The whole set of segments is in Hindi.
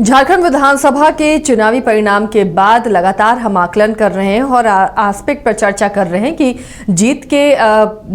झारखंड विधानसभा के चुनावी परिणाम के बाद लगातार हम आकलन कर रहे हैं और एस्पेक्ट पर चर्चा कर रहे हैं कि जीत के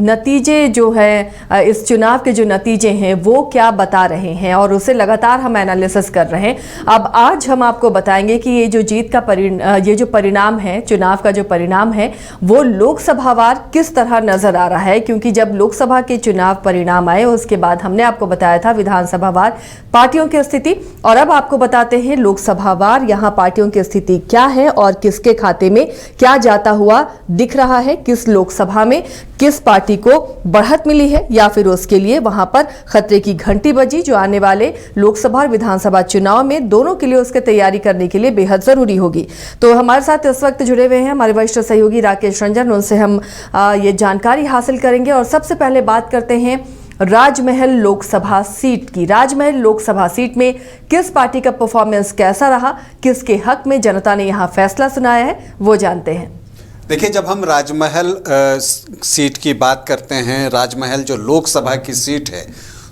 नतीजे जो है, इस चुनाव के जो नतीजे हैं वो क्या बता रहे हैं और उसे लगातार हम एनालिसिस कर रहे हैं। अब आज हम आपको बताएंगे कि ये जो जीत का ये जो परिणाम है, चुनाव का जो परिणाम है वो लोकसभावार किस तरह नजर आ रहा है, क्योंकि जब लोकसभा के चुनाव परिणाम आए उसके बाद हमने आपको बताया था विधानसभावार पार्टियों की स्थिति, और अब आपको बताते हैं लोकसभावार यहां पार्टियों की स्थिति क्या है और किसके खाते में क्या जाता हुआ दिख रहा है, किस लोकसभा में किस पार्टी को बढ़त मिली है या फिर उसके लिए वहां पर खतरे की घंटी बजी, जो आने वाले लोकसभा और विधानसभा चुनाव में दोनों के लिए उसके तैयारी करने के लिए बेहद जरूरी होगी। तो हमारे साथ इस वक्त जुड़े हुए हैं हमारे वरिष्ठ सहयोगी राकेश रंजन, उनसे हम ये जानकारी हासिल करेंगे। और सबसे पहले बात करते हैं राजमहल लोकसभा सीट की। राजमहल लोकसभा सीट में किस पार्टी का परफॉर्मेंस कैसा रहा, किसके हक में जनता ने यहां फैसला सुनाया है, वो जानते हैं। देखिए, जब हम राजमहल सीट की बात करते हैं, राजमहल जो लोकसभा की सीट है,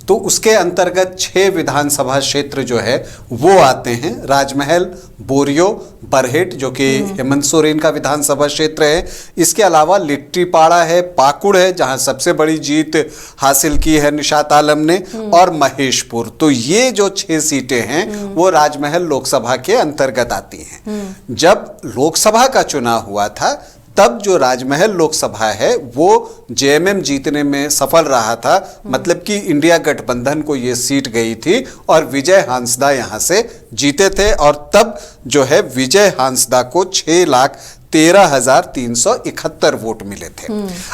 तो उसके अंतर्गत 6 विधानसभा क्षेत्र जो है वो आते हैं। राजमहल, बोरियो, बरहेट जो कि हेमंत सोरेन का विधानसभा क्षेत्र है, इसके अलावा लिट्टीपाड़ा है, पाकुड़ है जहां सबसे बड़ी जीत हासिल की है निशात आलम ने, और महेशपुर। तो ये जो 6 सीटें हैं वो राजमहल लोकसभा के अंतर्गत आती हैं। जब लोकसभा का चुनाव हुआ था तब जो राजमहल लोकसभा है वो जेएमएम जीतने में सफल रहा था, मतलब कि इंडिया गठबंधन को ये सीट गई थी और विजय हांसदा यहां से जीते थे, और तब जो है विजय हांसदा को 6,13,371 वोट मिले थे।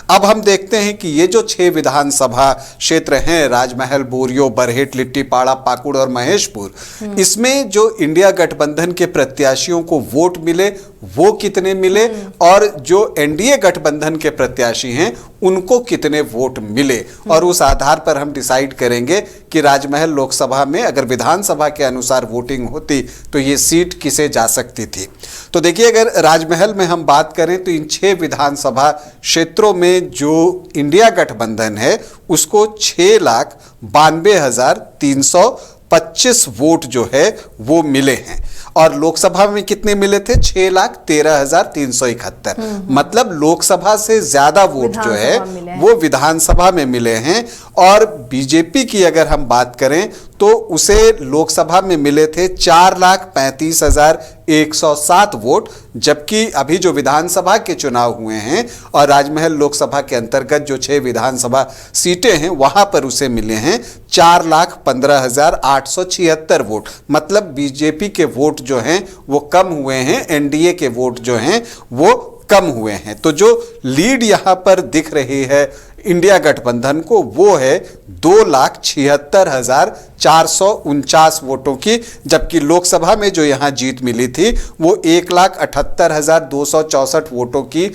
अब हम देखते हैं कि ये जो 6 विधानसभा क्षेत्र हैं, राजमहल, बोरियो, बरहेट, लिट्टीपाड़ा, पाकुड़ और महेशपुर, इसमें जो इंडिया गठबंधन के प्रत्याशियों को वोट मिले वो कितने मिले, और जो एनडीए गठबंधन के प्रत्याशी हैं उनको कितने वोट मिले, और उस आधार पर हम डिसाइड करेंगे कि राजमहल लोकसभा में अगर विधानसभा के अनुसार वोटिंग होती तो ये सीट किसे जा सकती थी। तो देखिए, अगर राजमहल में हम बात करें तो इन 6 विधानसभा क्षेत्रों में जो इंडिया गठबंधन है उसको 6,92,325 वोट जो है वो मिले हैं, और लोकसभा में कितने मिले थे? 6,13,371। मतलब लोकसभा से ज्यादा वोट जो है वो विधानसभा में मिले हैं। और बीजेपी की अगर हम बात करें तो उसे लोकसभा में मिले थे 4,35,107 वोट, जबकि अभी जो विधानसभा के चुनाव हुए हैं और राजमहल लोकसभा के अंतर्गत जो 6 विधानसभा सीटें हैं वहां पर उसे मिले हैं 4,15,876 वोट। मतलब बीजेपी के वोट जो हैं वो कम हुए हैं, एनडीए के वोट जो हैं वो कम हुए हैं। तो जो लीड यहां पर दिख रही है इंडिया गठबंधन को वो है 2,76,449 वोटों की, जबकि लोकसभा में जो यहां जीत मिली थी वो 1,78,264 वोटों की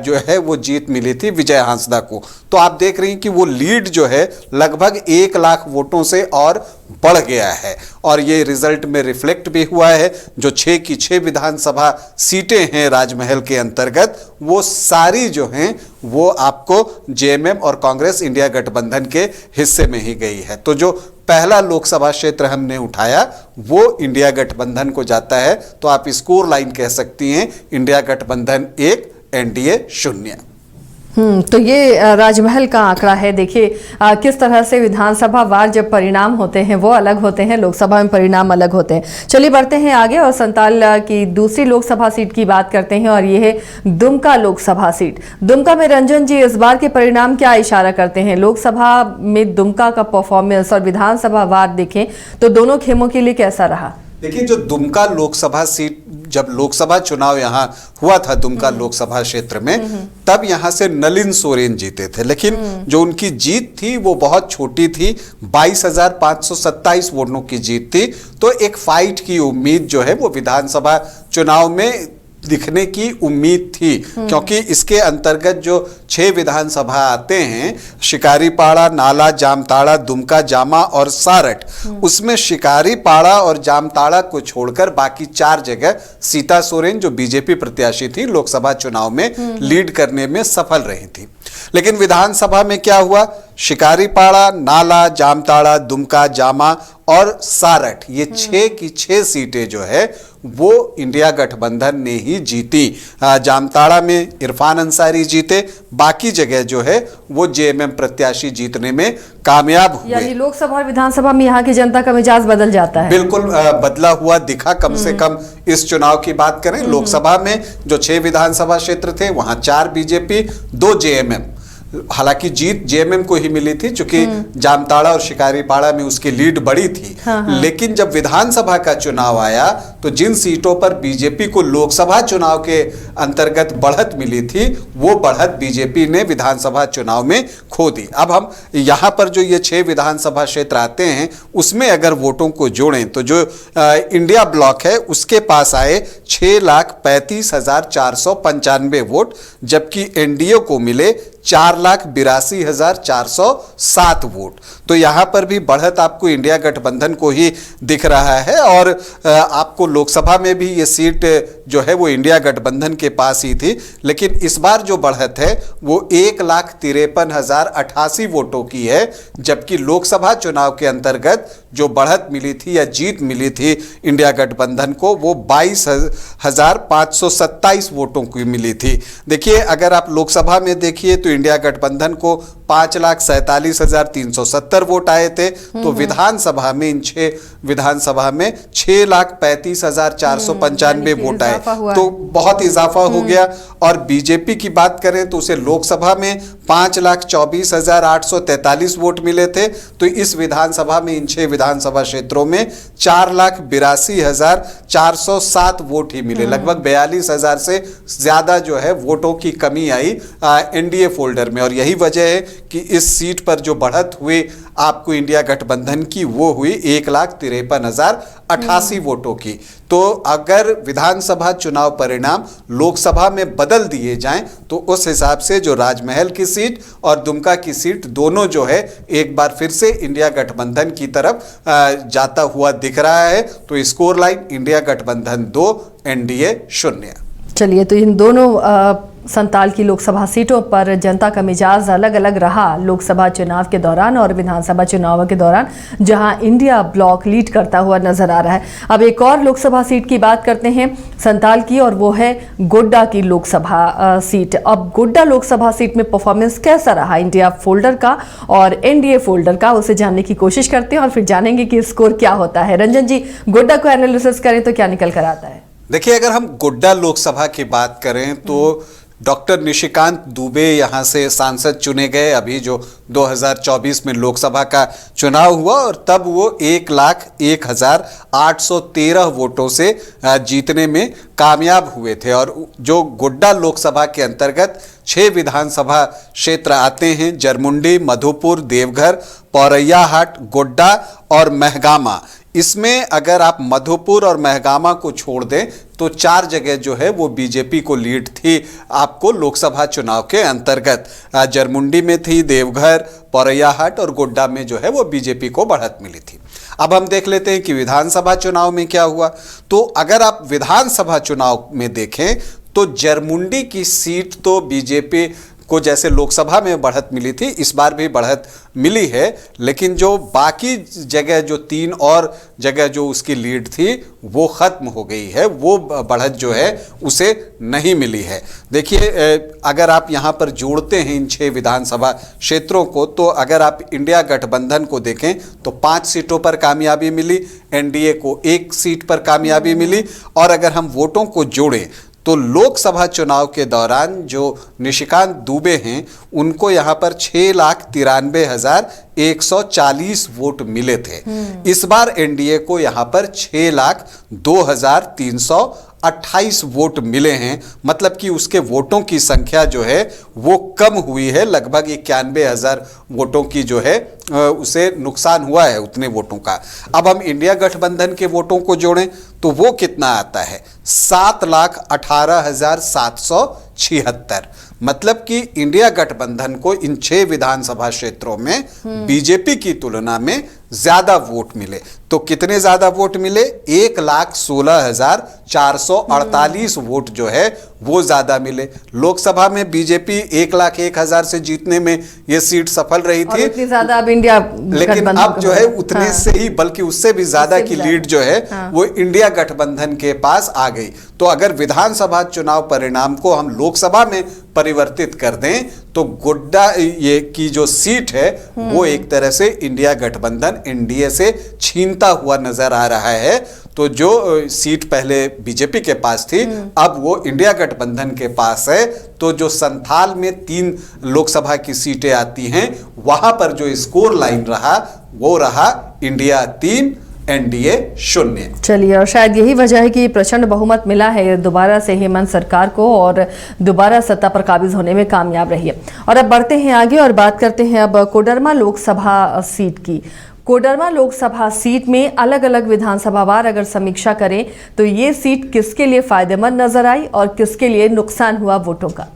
जो है वो जीत मिली थी विजय हांसदा को। तो आप देख रहे हैं कि वो लीड जो है लगभग 1 लाख वोटों से और बढ़ गया है, और ये रिजल्ट में रिफ्लेक्ट भी हुआ है। जो 6 की 6 विधानसभा सीटें हैं राजमहल के अंतर्गत वो सारी जो हैं वो आपको जेएमएम और कांग्रेस इंडिया गठबंधन के हिस्से में ही गई है। तो जो पहला लोकसभा क्षेत्र हमने उठाया वो इंडिया गठबंधन को जाता है, तो आप स्कोर लाइन कह सकती हैं इंडिया गठबंधन 1, एनडीए 0। तो ये राजमहल का आंकड़ा है। देखिए किस तरह से विधानसभा वार जब परिणाम होते हैं वो अलग होते हैं, लोकसभा में परिणाम अलग होते हैं। चलिए बढ़ते हैं आगे और संताल की दूसरी लोकसभा सीट की बात करते हैं, और ये है दुमका लोकसभा सीट। दुमका में रंजन जी, इस बार के परिणाम क्या इशारा करते हैं? लोकसभा में दुमका का परफॉर्मेंस और विधानसभा वार देखें तो दोनों खेमों के लिए कैसा रहा? देखिए, जो दुमका लोकसभा सीट, जब लोकसभा चुनाव यहां हुआ था दुमका लोकसभा क्षेत्र में, तब यहां से नलिन सोरेन जीते थे, लेकिन जो उनकी जीत थी वो बहुत छोटी थी, 22,527 वोटों की जीत थी। तो एक फाइट की उम्मीद जो है वो विधानसभा चुनाव में दिखने की उम्मीद थी, क्योंकि इसके अंतर्गत जो 6 विधानसभा आते हैं, शिकारीपाड़ा, नाला, जामताड़ा, दुमका, जामा और सारठ, उसमें शिकारीपाड़ा और जामताड़ा को छोड़कर बाकी 4 जगह सीता सोरेन जो बीजेपी प्रत्याशी थी लोकसभा चुनाव में लीड करने में सफल रही थी। लेकिन विधानसभा में क्या हुआ? शिकारीपाड़ा, नाला, जामताड़ा, दुमका, जामा और सारठ, ये 6 की 6 सीटें जो है वो इंडिया गठबंधन ने ही जीती। जामताड़ा में इरफान अंसारी जीते, बाकी जगह जो है वो जेएमएम प्रत्याशी जीतने में कामयाब हुए। यानी लोकसभा और विधानसभा में यहाँ की जनता का मिजाज बदल जाता है। बिल्कुल बदला हुआ दिखा। कम से कम इस चुनाव की बात करें, लोकसभा में जो 6 विधानसभा क्षेत्र थे वहां 4 बीजेपी, 2 जेएमएम। हालांकि जीत जेएमएम को ही मिली थी, क्योंकि जामताड़ा और शिकारीपाड़ा में उसकी लीड बड़ी थी। लेकिन जब विधानसभा का चुनाव आया तो जिन सीटों पर बीजेपी को लोकसभा चुनाव के अंतर्गत बढ़त मिली थी, वो बढ़त बीजेपी ने विधानसभा चुनाव में खो दी। अब हम यहां पर जो ये 6 विधानसभा क्षेत्र आते हैं उसमें अगर वोटों को जोड़ें तो जो इंडिया ब्लॉक है उसके पास आए 6,35,495 वोट, जबकि एनडीए को मिले 4,82,407 वोट। तो यहां पर भी बढ़त आपको इंडिया गठबंधन को ही दिख रहा है। और आपको लोकसभा में भी ये सीट जो है वो इंडिया गठबंधन के पास ही थी, लेकिन इस बार जो बढ़त है वो 1,53,088 वोटों की है, जबकि लोकसभा चुनाव के अंतर्गत जो बढ़त मिली थी या जीत मिली थी इंडिया गठबंधन को वो 22,527 वोटों की मिली थी। देखिए, अगर आप लोकसभा में देखिए तो इंडिया गठबंधन को 5,47,370 वोट आए थे, तो विधानसभा में इन 6 विधानसभा में 6,35,495 वोट आए, तो बहुत इजाफा हो गया। और बीजेपी की बात करें तो उसे लोकसभा में 5,24,843 वोट मिले थे, तो इस विधानसभा में इन 6 विधानसभा क्षेत्रों में 4,82,407 वोट ही मिले। लगभग 42,000 से ज्यादा जो है वोटों की कमी आई एनडीए फोल्डर में। और यही वजह है कि इस सीट पर जो बढ़त हुई आपको इंडिया गठबंधन की वो हुई 1,53,088 वोटों की। तो अगर विधानसभा चुनाव परिणाम लोकसभा में बदल दिए जाएं तो उस हिसाब से जो राजमहल की सीट और दुमका की सीट दोनों जो है एक बार फिर से इंडिया गठबंधन की तरफ जाता हुआ दिख रहा है। तो स्कोर लाइन इंडिया गठबंधन 2, एनडीए 0। चलिए, तो इन दोनों संताल की लोकसभा सीटों पर जनता का मिजाज अलग अलग रहा लोकसभा चुनाव के दौरान और विधानसभा चुनाव के दौरान, जहां इंडिया ब्लॉक लीड करता हुआ नजर आ रहा है। अब एक और लोकसभा सीट की बात करते हैं संताल की, और वो है गोड्डा की लोकसभा सीट। अब गोड्डा लोकसभा सीट में परफॉर्मेंस कैसा रहा इंडिया फोल्डर का और एनडीए फोल्डर का, उसे जानने की कोशिश करते हैं और फिर जानेंगे कि स्कोर क्या होता है। रंजन जी, गोड्डा को एनालिसिस करें तो क्या निकल कर आता है? देखिए, अगर हम गोड्डा लोकसभा की बात करें तो डॉक्टर निशिकांत दुबे यहाँ से सांसद चुने गए। अभी जो 2024 में लोकसभा का चुनाव हुआ और तब वो 1,01,813 वोटों से जीतने में कामयाब हुए थे। और जो गोड्डा लोकसभा के अंतर्गत 6 विधानसभा क्षेत्र आते हैं, जरमुंडी, मधुपुर, देवघर, पौरैयाहाट, गोड्डा और महगामा। इसमें अगर आप मधुपुर और महगामा को छोड़ दें तो 4 जगह जो है वो बीजेपी को लीड थी आपको लोकसभा चुनाव के अंतर्गत। जरमुंडी में थी, देवघर, पौरैयाहाट और गोड्डा में जो है वो बीजेपी को बढ़त मिली थी। अब हम देख लेते हैं कि विधानसभा चुनाव में क्या हुआ। तो अगर आप विधानसभा चुनाव में देखें तो जरमुंडी की सीट तो बीजेपी को जैसे लोकसभा में बढ़त मिली थी इस बार भी बढ़त मिली है, लेकिन जो बाकी जगह जो 3 और जगह जो उसकी लीड थी वो खत्म हो गई है, वो बढ़त जो है उसे नहीं मिली है। देखिए, अगर आप यहाँ पर जोड़ते हैं इन 6 विधानसभा क्षेत्रों को, तो अगर आप इंडिया गठबंधन को देखें तो 5 सीटों पर कामयाबी मिली, एनडीए को 1 सीट पर कामयाबी मिली। और अगर हम वोटों को जोड़ें तो लोकसभा चुनाव के दौरान जो निशिकांत दुबे हैं उनको यहाँ पर 6,93,140 वोट मिले थे। इस बार एनडीए को यहाँ पर 6,02,328 वोट मिले हैं, मतलब कि उसके वोटों की संख्या जो है वो कम हुई है। लगभग 91,000 वोटों की जो है उसे नुकसान हुआ है उतने वोटों का। अब हम इंडिया गठबंधन के वोटों को जोड़ें तो वो कितना आता है? 7,18,776। मतलब कि इंडिया गठबंधन को इन 6 विधानसभा क्षेत्रों में बीजेपी की तुलना में ज्यादा वोट मिले। तो कितने ज्यादा वोट मिले? 1,16,448 वोट जो है वो ज्यादा मिले। लोकसभा में बीजेपी 1,01,000 से जीतने में ये सीट सफल रही थी, इतनी ज्यादा अब इंडिया लेकिन अब जो है उतने से ही, बल्कि उससे भी ज्यादा की लीड जो है वो इंडिया गठबंधन के पास आ गई। तो अगर विधानसभा चुनाव परिणाम को हम लोकसभा में परिवर्तित कर दें तो गोड्डा ये की जो सीट है वो एक तरह से इंडिया गठबंधन एनडीए से छीनता हुआ नजर आ रहा है। तो जो सीट पहले बीजेपी के पास थी अब वो इंडिया गठबंधन के पास है। तो जो संथाल में 3 लोकसभा की सीटें आती हैं वहां पर जो स्कोर लाइन रहा वो रहा इंडिया 3 एनडीए 0। चलिए, और शायद यही वजह है कि प्रचंड बहुमत मिला है दोबारा से हेमंत सरकार को और दोबारा सत्ता पर काबिज होने में कामयाब रही है। और अब बढ़ते हैं आगे और बात करते हैं अब कोडरमा लोकसभा सीट की। कोडरमा लोकसभा सीट में अलग अलग विधानसभावार अगर समीक्षा करें तो ये सीट किसके लिए फायदेमंद नजर आई और किसके लिए नुकसान हुआ वोटों का?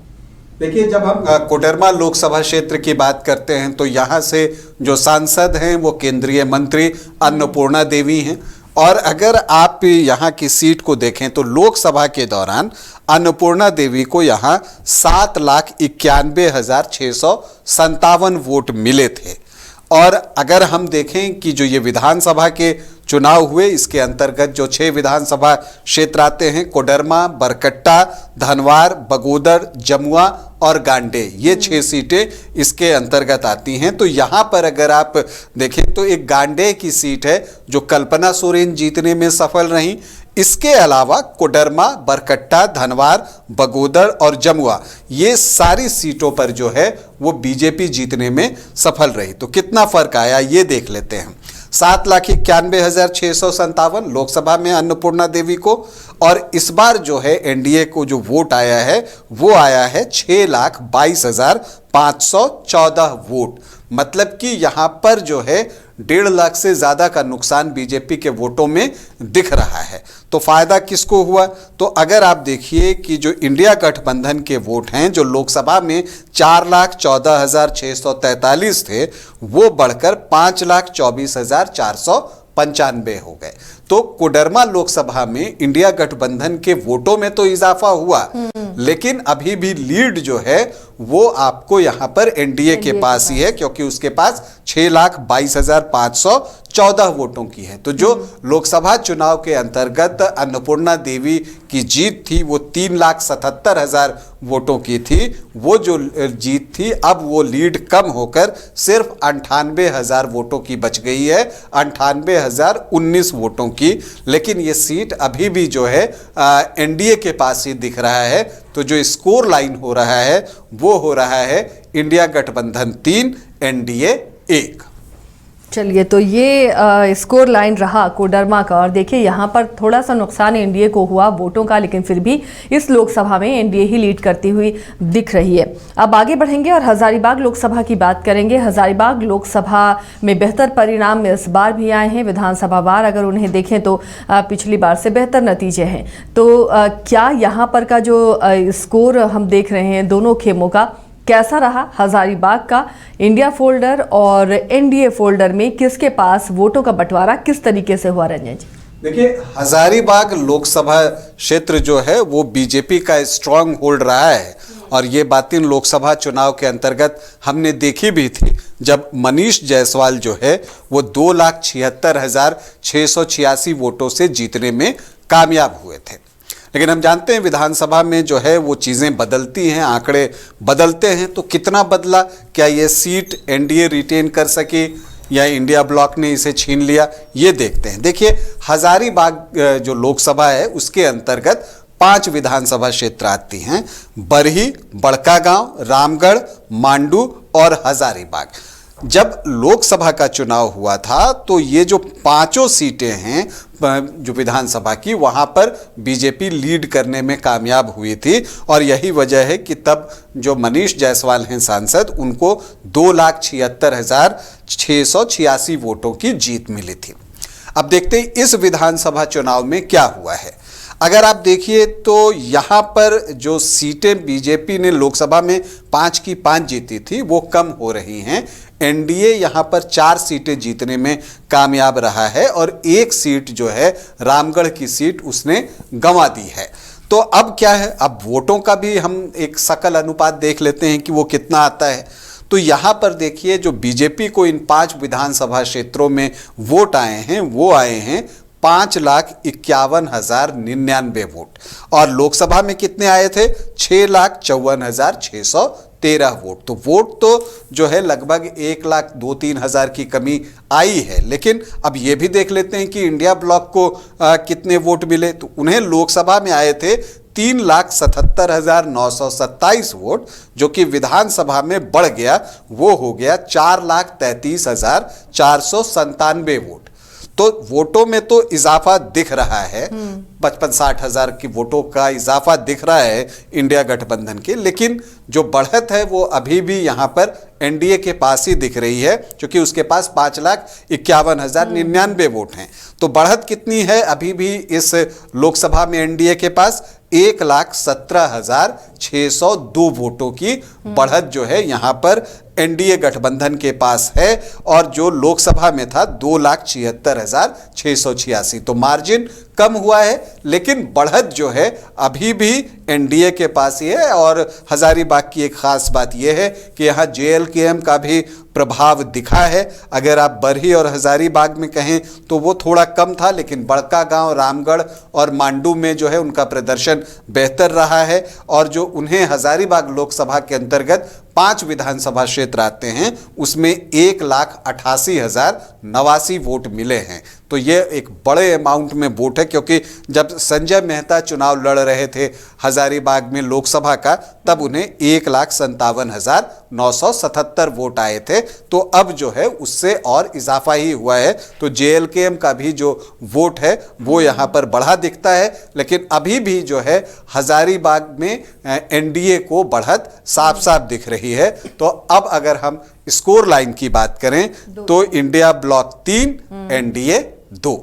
देखिए, जब हम कोडरमा लोकसभा क्षेत्र की बात करते हैं तो यहाँ से जो सांसद हैं वो केंद्रीय मंत्री अन्नपूर्णा देवी हैं। और अगर आप यहाँ की सीट को देखें तो लोकसभा के दौरान अन्नपूर्णा देवी को यहाँ 7,91,657 वोट मिले थे। और अगर हम देखें कि जो ये विधानसभा के चुनाव हुए इसके अंतर्गत जो 6 विधानसभा क्षेत्र आते हैं, कोडरमा, बरकट्टा, धनवार, बगोदर, जमुआ और गांडे, ये 6 सीटें इसके अंतर्गत आती हैं। तो यहाँ पर अगर आप देखें तो एक गांडे की सीट है जो कल्पना सोरेन जीतने में सफल रहीं। इसके अलावा कोडरमा, बरकट्टा, धनवार, बगोदर और जमुआ, ये सारी सीटों पर जो है वो बीजेपी जीतने में सफल रही। तो कितना फर्क आया ये देख लेते हैं। 7,91,657 लोकसभा में अन्नपूर्णा देवी को, और इस बार जो है एनडीए को जो वोट आया है वो आया है 6,22,514 वोट। मतलब कि यहां पर जो है 1.5 लाख से ज्यादा का नुकसान बीजेपी के वोटों में दिख रहा है। तो फायदा किसको हुआ? तो अगर आप देखिए कि जो इंडिया गठबंधन के वोट हैं जो लोकसभा में 4,14,643 थे वो बढ़कर 5,24,495 हो गए। तो कोडरमा लोकसभा में इंडिया गठबंधन के वोटों में तो इजाफा हुआ, लेकिन अभी भी लीड जो है वो आपको यहां पर एनडीए के पास ही है, क्योंकि उसके पास 6,22,514 वोटों की है। तो जो लोकसभा चुनाव के अंतर्गत अन्नपूर्णा देवी की जीत थी वो 3,77,000 वोटों की थी। वो जो जीत थी अब वो लीड कम होकर सिर्फ 98,000 वोटों की बच गई है, 98,019 वोटों की। लेकिन ये सीट अभी भी जो है एनडीए के पास ही दिख रहा है। तो जो स्कोर लाइन हो रहा है वो हो रहा है इंडिया गठबंधन 3 एनडीए 1। चलिए, तो ये स्कोर लाइन रहा कोडरमा का। और देखिए यहाँ पर थोड़ा सा नुकसान एनडीए को हुआ वोटों का, लेकिन फिर भी इस लोकसभा में एनडीए ही लीड करती हुई दिख रही है। अब आगे बढ़ेंगे और हजारीबाग लोकसभा की बात करेंगे। हजारीबाग लोकसभा में बेहतर परिणाम इस बार भी आए हैं। विधानसभा वार अगर उन्हें देखें तो पिछली बार से बेहतर नतीजे हैं। तो क्या यहाँ पर का जो स्कोर हम देख रहे हैं दोनों खेमों का कैसा रहा? हजारीबाग का इंडिया फोल्डर और एनडीए फोल्डर में किसके पास वोटों का बंटवारा किस तरीके से हुआ? रंजन जी, देखिए, हजारीबाग लोकसभा क्षेत्र जो है वो बीजेपी का स्ट्रांग होल्ड रहा है। और ये बातें लोकसभा चुनाव के अंतर्गत हमने देखी भी थी जब मनीष जायसवाल जो है वो 2,76,686 वोटों से जीतने में कामयाब हुए थे। लेकिन हम जानते हैं विधानसभा में जो है वो चीज़ें बदलती हैं, आंकड़े बदलते हैं। तो कितना बदला? क्या ये सीट एनडीए रिटेन कर सकी या इंडिया ब्लॉक ने इसे छीन लिया? ये देखते हैं। देखिए, हजारीबाग जो लोकसभा है उसके अंतर्गत 5 विधानसभा क्षेत्र आती हैं: बरही, बड़कागांव, रामगढ़, मांडू और हजारीबाग। जब लोकसभा का चुनाव हुआ था तो ये जो 5 सीटें हैं जो विधानसभा की, वहां पर बीजेपी लीड करने में कामयाब हुई थी। और यही वजह है कि तब जो मनीष जायसवाल हैं सांसद, उनको 2,76,686 वोटों की जीत मिली थी। अब देखते हैं इस विधानसभा चुनाव में क्या हुआ है। अगर आप देखिए तो यहाँ पर जो सीटें बीजेपी ने लोकसभा में 5 की 5 जीती थी वो कम हो रही हैं। एनडीए यहाँ पर 4 सीटें जीतने में कामयाब रहा है और 1 सीट जो है रामगढ़ की सीट उसने गंवा दी है। तो अब क्या है, अब वोटों का भी हम एक सकल अनुपात देख लेते हैं कि वो कितना आता है। तो यहाँ पर देखिए जो बीजेपी को इन 5 विधानसभा क्षेत्रों में वोट आए हैं वो आए हैं 5,51,099 वोट, और लोकसभा में कितने आए थे 6,54,613 वोट। तो वोट तो जो है लगभग 1,02,03,000 की कमी आई है। लेकिन अब ये भी देख लेते हैं कि इंडिया ब्लॉक को कितने वोट मिले। तो उन्हें लोकसभा में आए थे 3,77,927 वोट, जो कि विधानसभा में बढ़ गया, वो हो गया 4,33,497 वोट। तो वोटों में तो इजाफा दिख रहा है, 55-60 हजार की वोटों का इजाफा दिख रहा है इंडिया गठबंधन के, लेकिन जो बढ़त है वो अभी भी यहाँ पर एनडीए के पास ही दिख रही है, क्योंकि उसके पास 5,51,099 वोट हैं। तो बढ़त कितनी है अभी भी इस लोकसभा में एनडीए के पास 1,17,602 वोटों की बढ़त जो है यहाँ पर एनडीए गठबंधन के पास है, और जो लोकसभा में था 2,76,686। तो मार्जिन कम हुआ है, लेकिन बढ़त जो है अभी भी एनडीए के पास ही है। और हजारीबाग की एक खास बात यह है कि यहाँ जेएलकेएम का भी प्रभाव दिखा है। अगर आप बरही और हजारीबाग में कहें तो वो थोड़ा कम था, लेकिन बड़कागांव, रामगढ़ और मांडू में जो है उनका प्रदर्शन बेहतर रहा है। और जो उन्हें हजारीबाग लोकसभा के अंतर्गत 5 विधानसभा क्षेत्र आते हैं उसमें 1,88,089 वोट मिले हैं। तो ये एक बड़े अमाउंट में वोट है, क्योंकि जब संजय मेहता चुनाव लड़ रहे थे हजारीबाग में लोकसभा का, तब उन्हें 1,57,977 वोट आए थे। तो अब जो है उससे और इजाफा ही हुआ है। तो जेएलकेएम का भी जो वोट है वो यहाँ पर बढ़ा दिखता है, लेकिन अभी भी जो है हजारीबाग में एनडीए को बढ़त साफ साफ दिख रही है। तो अब अगर हम स्कोर लाइन की बात करें तो इंडिया ब्लॉक 3, एनडीए 2।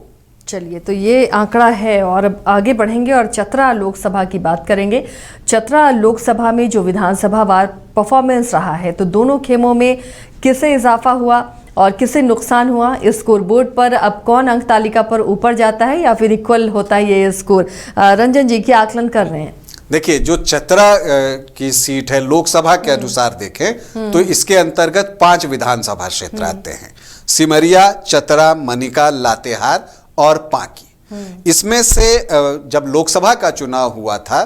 चलिए, तो ये आंकड़ा है और अब आगे बढ़ेंगे और चतरा लोकसभा की बात करेंगे। चतरा लोकसभा में जो विधानसभा वार परफॉर्मेंस रहा है, तो दोनों खेमों में किसे इजाफा हुआ और किसे नुकसान हुआ? इस स्कोर बोर्ड पर अब कौन अंक तालिका पर ऊपर जाता है या फिर इक्वल होता है ये स्कोर? रंजन जी क्या आकलन कर रहे हैं? देखिए, जो चतरा की सीट है लोकसभा के अनुसार देखें तो इसके अंतर्गत 5 विधानसभा क्षेत्र आते हैं, सिमरिया, चतरा, मनिका, लातेहार और पांकी। इसमें से जब लोकसभा का चुनाव हुआ था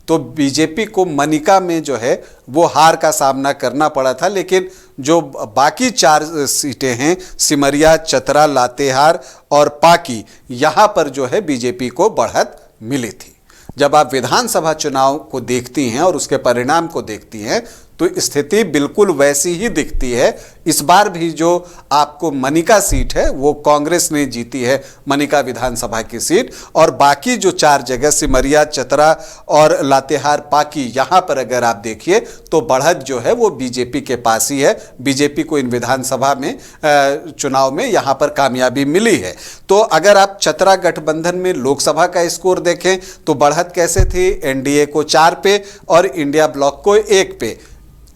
तो बीजेपी को मनिका में जो है वो हार का सामना करना पड़ा था, लेकिन जो बाकी 4 सीटें हैं सिमरिया, चतरा, लातेहार और पांकी, यहाँ पर जो है बीजेपी को बढ़त मिली थी। जब आप विधानसभा चुनाव को देखती हैं और उसके परिणाम को देखती हैं तो स्थिति बिल्कुल वैसी ही दिखती है। इस बार भी जो आपको मनिका सीट है वो कांग्रेस ने जीती है, मनिका विधानसभा की सीट, और बाकी जो 4 जगह सिमरिया, चतरा और लातेहार, पांकी, यहाँ पर अगर आप देखिए तो बढ़त जो है वो बीजेपी के पास ही है। बीजेपी को इन विधानसभा में चुनाव में यहाँ पर कामयाबी मिली है। तो अगर आप चतरा गठबंधन में लोकसभा का स्कोर देखें तो बढ़त कैसे थी? एनडीए को 4 पे और इंडिया ब्लॉक को 1 पे।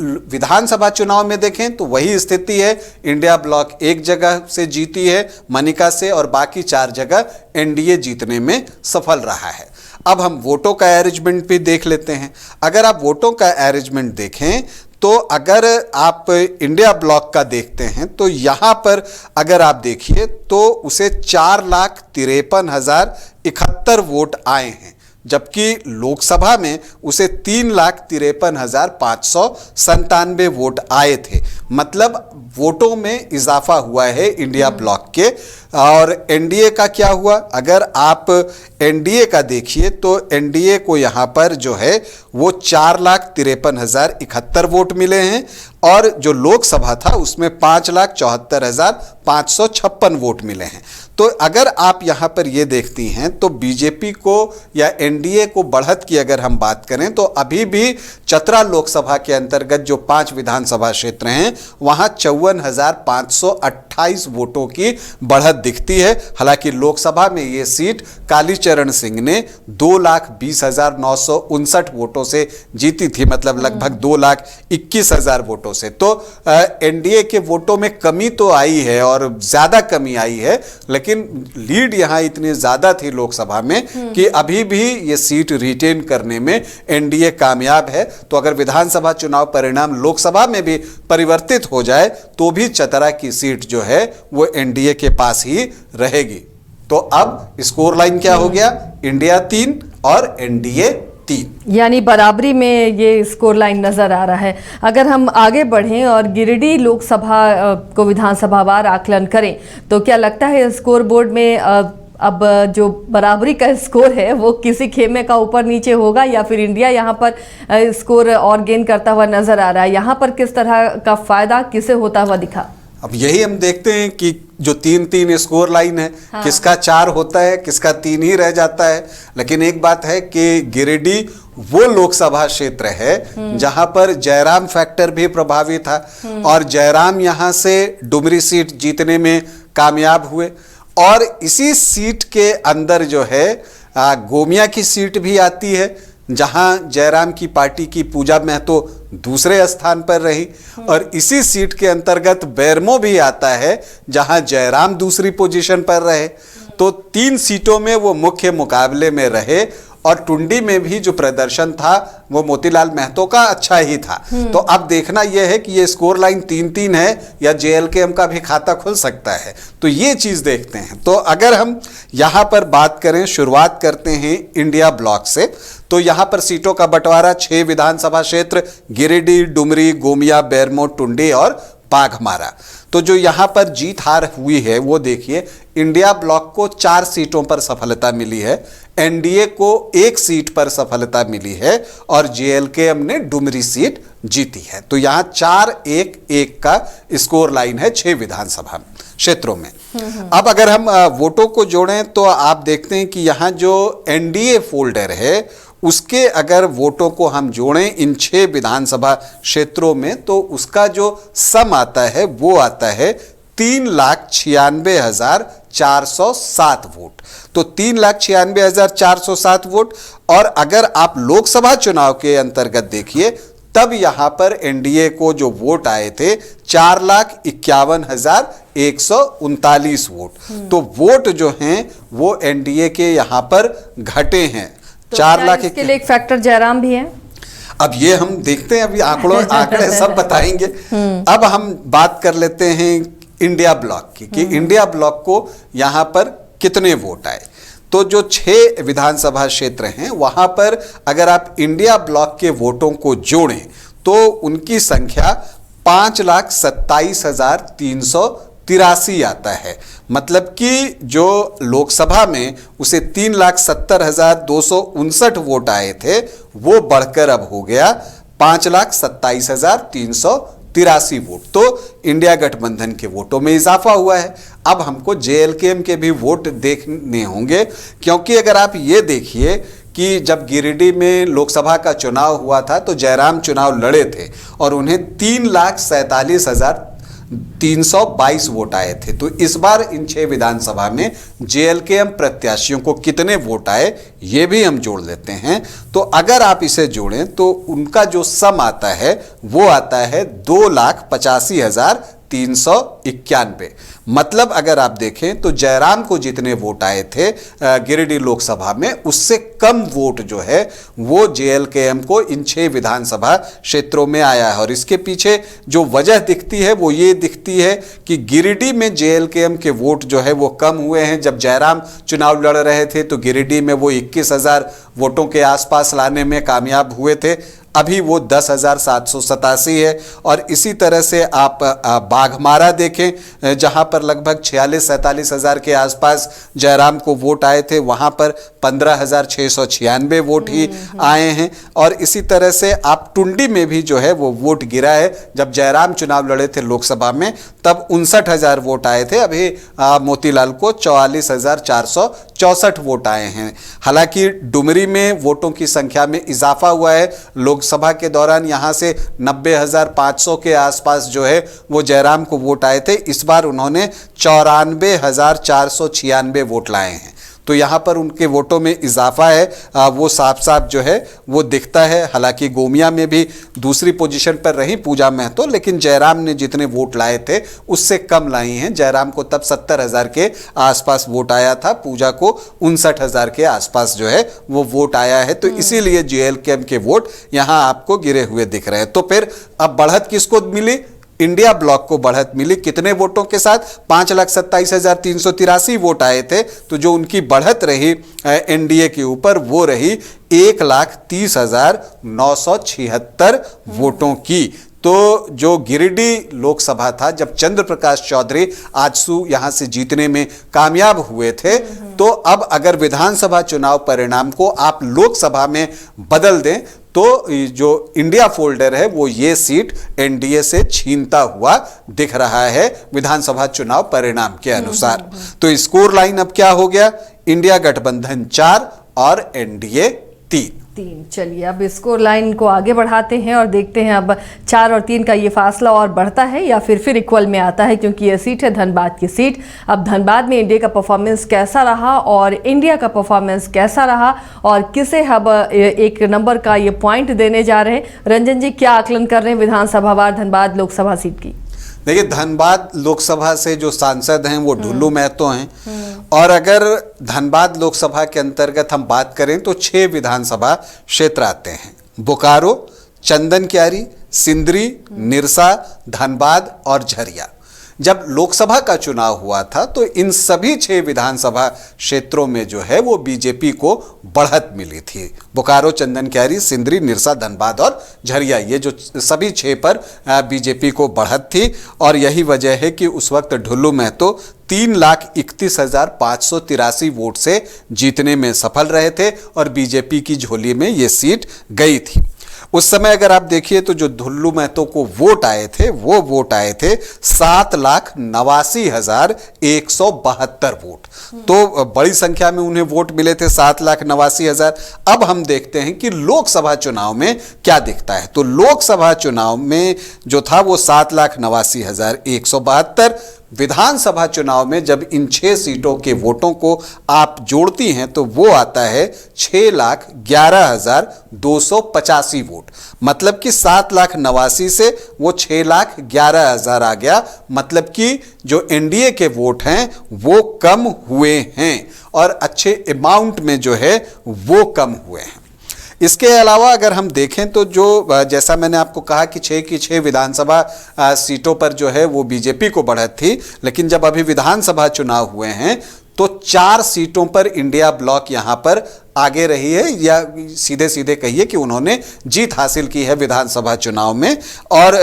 विधानसभा चुनाव में देखें तो वही स्थिति है, इंडिया ब्लॉक 1 जगह से जीती है मनिका से, और बाकी 4 जगह एनडीए जीतने में सफल रहा है। अब हम वोटों का अरेंजमेंट भी देख लेते हैं। अगर आप वोटों का अरेंजमेंट देखें तो अगर आप इंडिया ब्लॉक का देखते हैं तो यहाँ पर अगर आप देखिए तो उसे 4,53,071 वोट आए हैं, जबकि लोकसभा में उसे 3,53,597 वोट आए थे। मतलब वोटों में इजाफा हुआ है इंडिया ब्लॉक के। और एनडीए का क्या हुआ? अगर आप एनडीए का देखिए तो एनडीए को यहाँ पर जो है वो 4,53,071 वोट मिले हैं, और जो लोकसभा था उसमें 5,74,5 556 वोट मिले हैं। तो अगर आप यहाँ पर ये देखती हैं तो बीजेपी को या एनडीए को बढ़त की अगर हम बात करें तो अभी भी चतरा लोकसभा के अंतर्गत जो 5 विधानसभा क्षेत्र हैं वहाँ 54,528 वोटों की बढ़त दिखती है। हालांकि लोकसभा में ये सीट कालीचरण सिंह ने 2,20,959 वोटों से जीती थी, मतलब लगभग 2,21,000 वोटों से। तो एनडीए के वोटों में कमी तो आई है और ज्यादा कमी आई है, लेकिन लीड यहां इतनी ज्यादा थी लोकसभा में कि अभी भी ये सीट रिटेन करने में एनडीए कामयाब है। तो अगर विधानसभा चुनाव परिणाम लोकसभा में भी परिवर्तित हो जाए तो भी चतरा की सीट जो है वो एनडीए के पास ही रहेगी। तो अब स्कोर लाइन क्या हो गया? इंडिया 3 और एनडीए 3, यानी बराबरी में ये स्कोर लाइन नजर आ रहा है। अगर हम आगे बढ़ें और गिरिडीह लोकसभा को विधानसभावार आकलन करें तो क्या लगता है स्कोर बोर्ड में अब जो बराबरी का स्कोर है वो किसी खेमे का ऊपर नीचे होगा या फिर इंडिया यहाँ पर स्कोर और गेन करता हुआ नजर आ रहा है? यहाँ पर किस तरह का फायदा किसे होता हुआ दिखा? अब यही हम देखते हैं कि जो 3-3 स्कोर लाइन है, हाँ। किसका 4 होता है, किसका 3 ही रह जाता है। लेकिन एक बात है कि गिरिडीह वो लोकसभा क्षेत्र है जहां पर जयराम फैक्टर भी प्रभावी था और जयराम यहां से डुमरी सीट जीतने में कामयाब हुए। और इसी सीट के अंदर जो है गोमिया की सीट भी आती है जहां जयराम की पार्टी की पूजा महतो दूसरे स्थान पर रही, और इसी सीट के अंतर्गत बेरमो भी आता है जहां जयराम दूसरी पोजीशन पर रहे। तो 3 सीटों में वो मुख्य मुकाबले में रहे और टुंडी में भी जो प्रदर्शन था वो मोतीलाल महतो का अच्छा ही था। तो अब देखना यह है कि ये स्कोर लाइन 3-3 है या जेएलकेएम का भी खाता खुल सकता है, तो ये चीज देखते हैं। तो अगर हम यहां पर बात करें, शुरुआत करते हैं इंडिया ब्लॉक से, तो यहां पर सीटों का बंटवारा 6 विधानसभा क्षेत्र गिरिडीह, डुमरी, गोमिया, बेरमो, टुंडी और बाघमारा। तो जो यहां पर जीत हार हुई है वो देखिए, इंडिया ब्लॉक को 4 सीटों पर सफलता मिली है, एनडीए को 1 सीट पर सफलता मिली है और जेएलकेएम ने डुमरी सीट जीती है। तो यहां 4-1-1 का स्कोर लाइन है 6 विधानसभा क्षेत्रों में। अब अगर हम वोटों को जोड़ें तो आप देखते हैं कि यहां जो एनडीए फोल्डर है उसके अगर वोटों को हम जोड़ें इन 6 विधानसभा क्षेत्रों में तो उसका जो सम आता है वो आता है 3,96,407 वोट। तो 3,96,407 वोट। और अगर आप लोकसभा चुनाव के अंतर्गत देखिए तब यहां पर एनडीए को जो वोट आए थे 4,51,139 वोट। तो वोट जो हैं वो एनडीए के यहां पर घटे हैं। तो 4 लाख के लिए एक फैक्टर जयराम भी है। अब ये हम देखते हैं, अभी आंकड़े सब बताएंगे। अब हम बात कर लेते हैं इंडिया ब्लॉक की कि इंडिया ब्लॉक को यहां पर कितने वोट आए। तो जो 6 विधानसभा क्षेत्र हैं वहां पर अगर आप इंडिया ब्लॉक के वोटों को जोड़ें तो उनकी संख्या 5,27,383 आता है। मतलब कि जो लोकसभा में उसे 3,70,259 वोट आए थे वो बढ़कर अब हो गया 5,27,383 वोट। तो इंडिया गठबंधन के वोटों में इजाफा हुआ है। अब हमको जेएलकेएम के भी वोट देखने होंगे, क्योंकि अगर आप ये देखिए कि जब गिरिडीह में लोकसभा का चुनाव हुआ था तो जयराम चुनाव लड़े थे और उन्हें 3,47,322 वोट आए थे। तो इस बार इन 6 विधानसभा में जेएलकेएम प्रत्याशियों को कितने वोट आए ये भी हम जोड़ लेते हैं। तो अगर आप इसे जोड़ें तो उनका जो सम आता है वो आता है 2,85,391। मतलब अगर आप देखें तो जयराम को जितने वोट आए थे गिरिडीह लोकसभा में उससे कम वोट जो है वो जेएलकेएम को इन 6 विधानसभा क्षेत्रों में आया है। और इसके पीछे जो वजह दिखती है वो ये दिखती है कि गिरिडीह में जेएलकेएम के वोट जो है वो कम हुए हैं। जब जयराम चुनाव लड़ रहे थे तो गिरिडीह में वो 21,000 वोटों के आसपास लाने में कामयाब हुए थे अभी वो 10,787 है। और इसी तरह से आप बाघमारा देखें जहां पर लगभग 46-47 हज़ार के आसपास जयराम को वोट आए थे, वहां पर 15,696 वोट ही आए हैं। और इसी तरह से आप टुंडी में भी जो है वो वोट गिरा है। जब जयराम चुनाव लड़े थे लोकसभा में तब 59,000 वोट आए थे, अभी मोतीलाल को 44,464 वोट आए हैं। हालांकि डुमरी में वोटों की संख्या में इजाफा हुआ है। लोकसभा के दौरान यहां से 90,500 के आसपास जो है वो जयराम को वोट आए थे। इस बार उन्होंने 94,496 वोट लाए हैं, तो यहाँ पर उनके वोटों में इजाफा है, वो साफ साफ जो है वो दिखता है। हालांकि गोमिया में भी दूसरी पोजीशन पर रही पूजा महतो, लेकिन जयराम ने जितने वोट लाए थे उससे कम लाई हैं। जयराम को तब 70,000 के आसपास वोट आया था, पूजा को 59,000 के आसपास जो है वो वोट आया है। तो इसीलिए जेएलके के वोट यहाँ आपको गिरे हुए दिख रहे हैं। तो फिर अब बढ़त किसको मिली? इंडिया ब्लॉक को बढ़त मिली। कितने वोटों के साथ? 5,27,383 वोट आए थे, तो जो उनकी बढ़त रही एनडीए के ऊपर वो रही 1,30,976 वोटों की। तो जो गिरिडीह लोकसभा था, जब चंद्र प्रकाश चौधरी आजसू यहां से जीतने में कामयाब हुए थे, तो अब अगर विधानसभा चुनाव परिणाम को आप लोकसभा में बदल दें तो जो इंडिया फोल्डर है वो ये सीट एनडीए से छीनता हुआ दिख रहा है विधानसभा चुनाव परिणाम के अनुसार। तो स्कोर लाइन अब क्या हो गया? इंडिया गठबंधन 4 और एनडीए 3। चलिए अब स्कोर लाइन को आगे बढ़ाते हैं और देखते हैं अब 4 और 3 का ये फासला और बढ़ता है या फिर इक्वल में आता है, क्योंकि ये सीट है धनबाद की सीट। अब धनबाद में इंडिया का परफॉर्मेंस कैसा रहा और इंडिया का परफॉर्मेंस कैसा रहा और किसे अब एक नंबर का ये पॉइंट देने जा रहे हैं, रंजन जी क्या आकलन कर रहे हैं विधानसभावार धनबाद लोकसभा सीट की? देखिए, धनबाद लोकसभा से जो सांसद हैं वो ढुल्लू महतो हैं, और अगर धनबाद लोकसभा के अंतर्गत हम बात करें तो 6 विधानसभा क्षेत्र आते हैं: बोकारो, चंदन क्यारी, सिंदरी, निरसा, धनबाद और झरिया। जब लोकसभा का चुनाव हुआ था तो इन सभी 6 विधानसभा क्षेत्रों में जो है वो बीजेपी को बढ़त मिली थी। बोकारो, चंदन क्यारी, सिंदरी, निरसा, धनबाद और झरिया, ये जो सभी 6 पर बीजेपी को बढ़त थी। और यही वजह है कि उस वक्त ढुल्लू महतो 3,31,583 वोट से जीतने में सफल रहे थे और बीजेपी की झोली में ये सीट गई थी। उस समय अगर आप देखिए तो जो ढुल्लू महतो को वोट आए थे वो वोट आए थे 7,89,172 वोट। तो बड़ी संख्या में उन्हें वोट मिले थे, 7,89,000। अब हम देखते हैं कि लोकसभा चुनाव में क्या दिखता है। तो लोकसभा चुनाव में जो था वो 7,89,172। विधानसभा चुनाव में जब इन 6 सीटों के वोटों को आप जोड़ती हैं तो वो आता है 6,11,285 वोट। मतलब कि 7,89,000 से वो 6,11,000 आ गया। मतलब कि जो एनडीए के वोट हैं वो कम हुए हैं और अच्छे अमाउंट में जो है वो कम हुए हैं। इसके अलावा अगर हम देखें तो जो जैसा मैंने आपको कहा कि 6 की 6 विधानसभा सीटों पर जो है वो बीजेपी को बढ़त थी, लेकिन जब अभी विधानसभा चुनाव हुए हैं तो 4 सीटों पर इंडिया ब्लॉक यहां पर आगे रही है, या सीधे सीधे कहिए कि उन्होंने जीत हासिल की है विधानसभा चुनाव में, और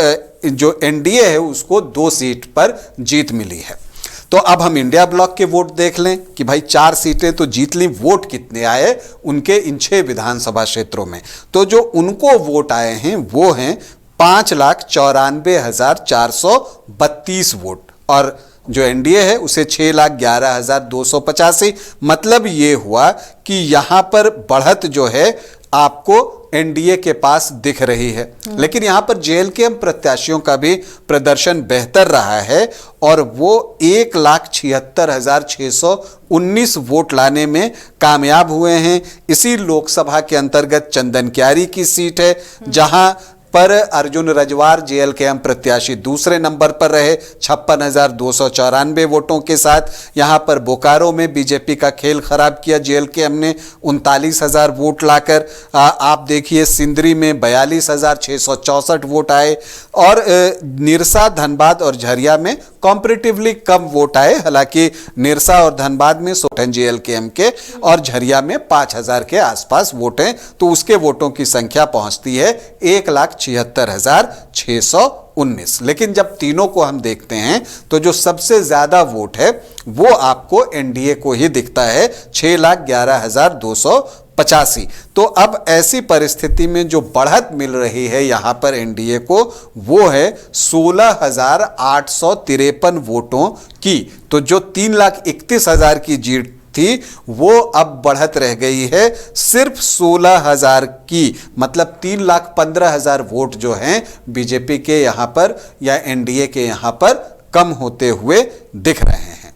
जो एनडीए है उसको 2 सीट पर जीत मिली है। तो अब हम इंडिया ब्लॉक के वोट देख लें कि भाई 4 सीटें तो जीत ली, वोट कितने आए उनके इन 6 विधानसभा क्षेत्रों में। तो जो उनको वोट आए हैं वो हैं 5,94,432 वोट, और जो एनडीए है उसे 6,11,285। मतलब ये हुआ कि यहां पर बढ़त जो है आपको एनडीए के पास दिख रही है। लेकिन यहां पर जेएलके प्रत्याशियों का भी प्रदर्शन बेहतर रहा है और वो 1,76,619 वोट लाने में कामयाब हुए हैं। इसी लोकसभा के अंतर्गत चंदन क्यारी की सीट है जहां पर अर्जुन रजवार जेएलकेएम प्रत्याशी दूसरे नंबर पर रहे 56,294 वोटों के साथ। यहां पर बोकारो में बीजेपी का खेल खराब किया जेएलकेएम ने 39,000 वोट लाकर। आप देखिए सिंदरी में 42,664 वोट आए और निरसा, धनबाद और झरिया में कॉम्परेटिवली कम वोट आए। हालांकि निरसा और धनबाद में 16 जेएलकेएम के और झरिया में 5,000 के आसपास वोट हैं, तो उसके वोटों की संख्या पहुंचती है 1,76,619। लेकिन जब तीनों को हम देखते हैं तो जो सबसे ज्यादा वोट है वो आपको एनडीए को ही दिखता है, 6,11,285। तो अब ऐसी परिस्थिति में जो बढ़त मिल रही है यहां पर एनडीए को वो है 16,853 वोटों की। तो जो 3,31,000 की जीत थी वो अब बढ़त रह गई है सिर्फ 16,000 की, मतलब 3,15,000 वोट जो हैं बीजेपी के यहां पर या एनडीए के यहां पर कम होते हुए दिख रहे हैं।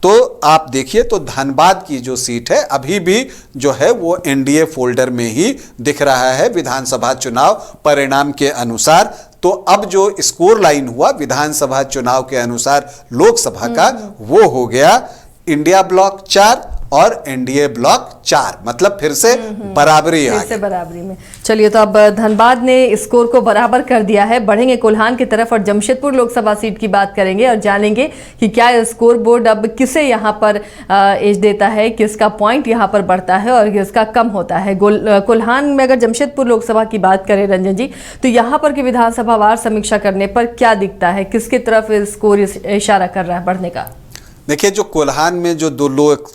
तो आप देखिए तो धनबाद की जो सीट है अभी भी जो है वो एनडीए फोल्डर में ही दिख रहा है विधानसभा चुनाव परिणाम के अनुसार। तो अब जो स्कोर लाइन हुआ विधानसभा चुनाव के अनुसार लोकसभा का वो हो गया इंडिया ब्लॉक 4 और एनडीए ब्लॉक 4, मतलब फिर से बराबरी आ गई। बराबरी में। चलिए, तो अब धनबाद ने स्कोर को बराबर कर दिया है। बढ़ेंगे कोल्हान की तरफ और जमशेदपुर लोकसभा सीट की बात करेंगे और जानेंगे कि क्या स्कोर बोर्ड अब किसे यहाँ पर एज देता है, किसका पॉइंट यहाँ पर बढ़ता है और किसका कम होता है। कोल्हान में अगर जमशेदपुर लोकसभा की बात करें रंजन जी, तो यहाँ पर की विधानसभा वार समीक्षा करने पर क्या दिखता है, किसकी तरफ स्कोर इशारा कर रहा है बढ़ने का? देखिए, जो कोल्हान में जो दो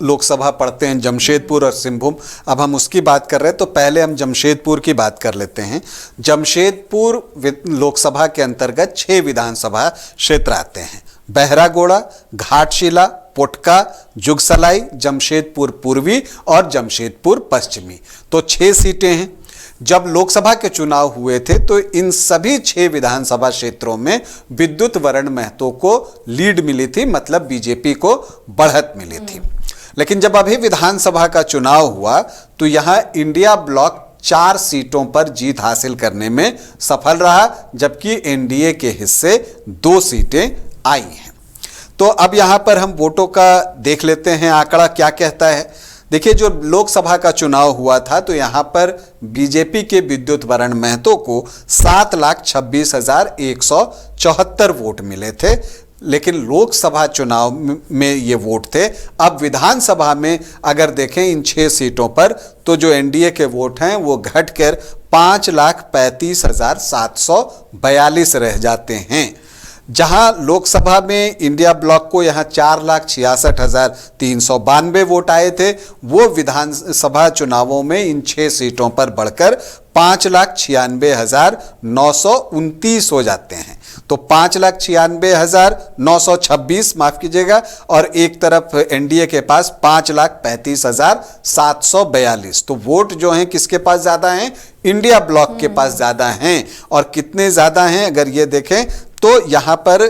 लोकसभा पड़ते हैं जमशेदपुर और सिंहभूम, अब हम उसकी बात कर रहे हैं तो पहले हम जमशेदपुर की बात कर लेते हैं। जमशेदपुर लोकसभा के अंतर्गत 6 विधानसभा क्षेत्र आते हैं। बहरागोड़ा, घाटशिला, पोटका, जुगसलाई, जमशेदपुर पूर्वी और जमशेदपुर पश्चिमी, तो 6 सीटें हैं। जब लोकसभा के चुनाव हुए थे तो इन सभी 6 विधानसभा क्षेत्रों में विद्युत वरण महतो को लीड मिली थी, मतलब बीजेपी को बढ़त मिली थी। लेकिन जब अभी विधानसभा का चुनाव हुआ तो यहां इंडिया ब्लॉक 4 सीटों पर जीत हासिल करने में सफल रहा, जबकि एनडीए के हिस्से 2 सीटें आई हैं। तो अब यहां पर हम वोटों का देख लेते हैं आंकड़ा क्या कहता है। देखिए, जो लोकसभा का चुनाव हुआ था तो यहाँ पर बीजेपी के विद्युत वरण महतो को 7,26,174 वोट मिले थे, लेकिन लोकसभा चुनाव में ये वोट थे। अब विधानसभा में अगर देखें इन 6 सीटों पर तो जो एनडीए के वोट हैं वो घटकर 5,35,742 रह जाते हैं। जहां लोकसभा में इंडिया ब्लॉक को यहां 4,66,392 वोट आए थे, वो विधानसभा चुनावों में इन 6 सीटों पर बढ़कर 5,96,929 हो जाते हैं। तो 5,96,926 माफ कीजिएगा, और एक तरफ एनडीए के पास 5,35,742। तो वोट जो हैं किसके पास ज्यादा हैं? इंडिया ब्लॉक के पास ज्यादा हैं। और कितने ज्यादा हैं अगर ये देखें तो यहां पर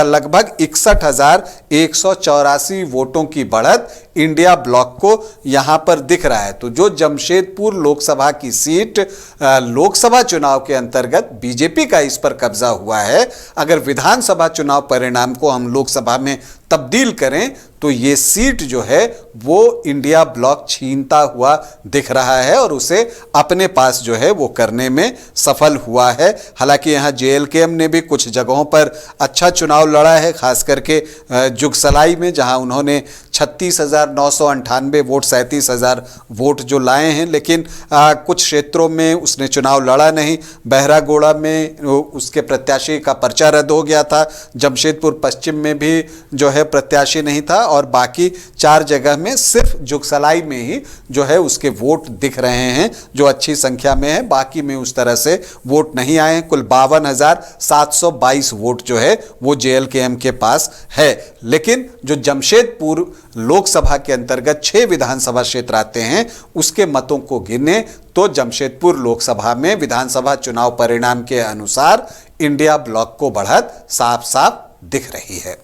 लगभग 61,184 वोटों की बढ़त इंडिया ब्लॉक को यहां पर दिख रहा है। तो जो जमशेदपुर लोकसभा की सीट लोकसभा चुनाव के अंतर्गत बीजेपी का इस पर कब्जा हुआ है, अगर विधानसभा चुनाव परिणाम को हम लोकसभा में तब्दील करें तो ये सीट जो है वो इंडिया ब्लॉक छीनता हुआ दिख रहा है और उसे अपने पास जो है वो करने में सफल हुआ है। हालांकि यहाँ जेएलकेएम ने भी कुछ जगहों पर अच्छा चुनाव लड़ा है, खास करके जुगसलाई में जहां उन्होंने 36,998 वोट 37,000 वोट जो लाए हैं, लेकिन कुछ क्षेत्रों में उसने चुनाव लड़ा नहीं। बहरागोड़ा में उसके प्रत्याशी का पर्चा रद्द हो गया था। जमशेदपुर पश्चिम में भी जो है प्रत्याशी नहीं था और बाकी 4 जगह में सिर्फ जुगसलाई में ही जो है उसके वोट दिख रहे हैं जो अच्छी संख्या में है, बाकी में उस तरह से वोट नहीं आए हैं। कुल 52,722 वोट जो है वो जेएलकेएम के पास है। लेकिन जो जमशेदपुर लोकसभा के अंतर्गत 6 विधानसभा क्षेत्र आते हैं उसके मतों को गिने तो जमशेदपुर लोकसभा में विधानसभा चुनाव परिणाम के अनुसार इंडिया ब्लॉक को बढ़त साफ साफ दिख रही है।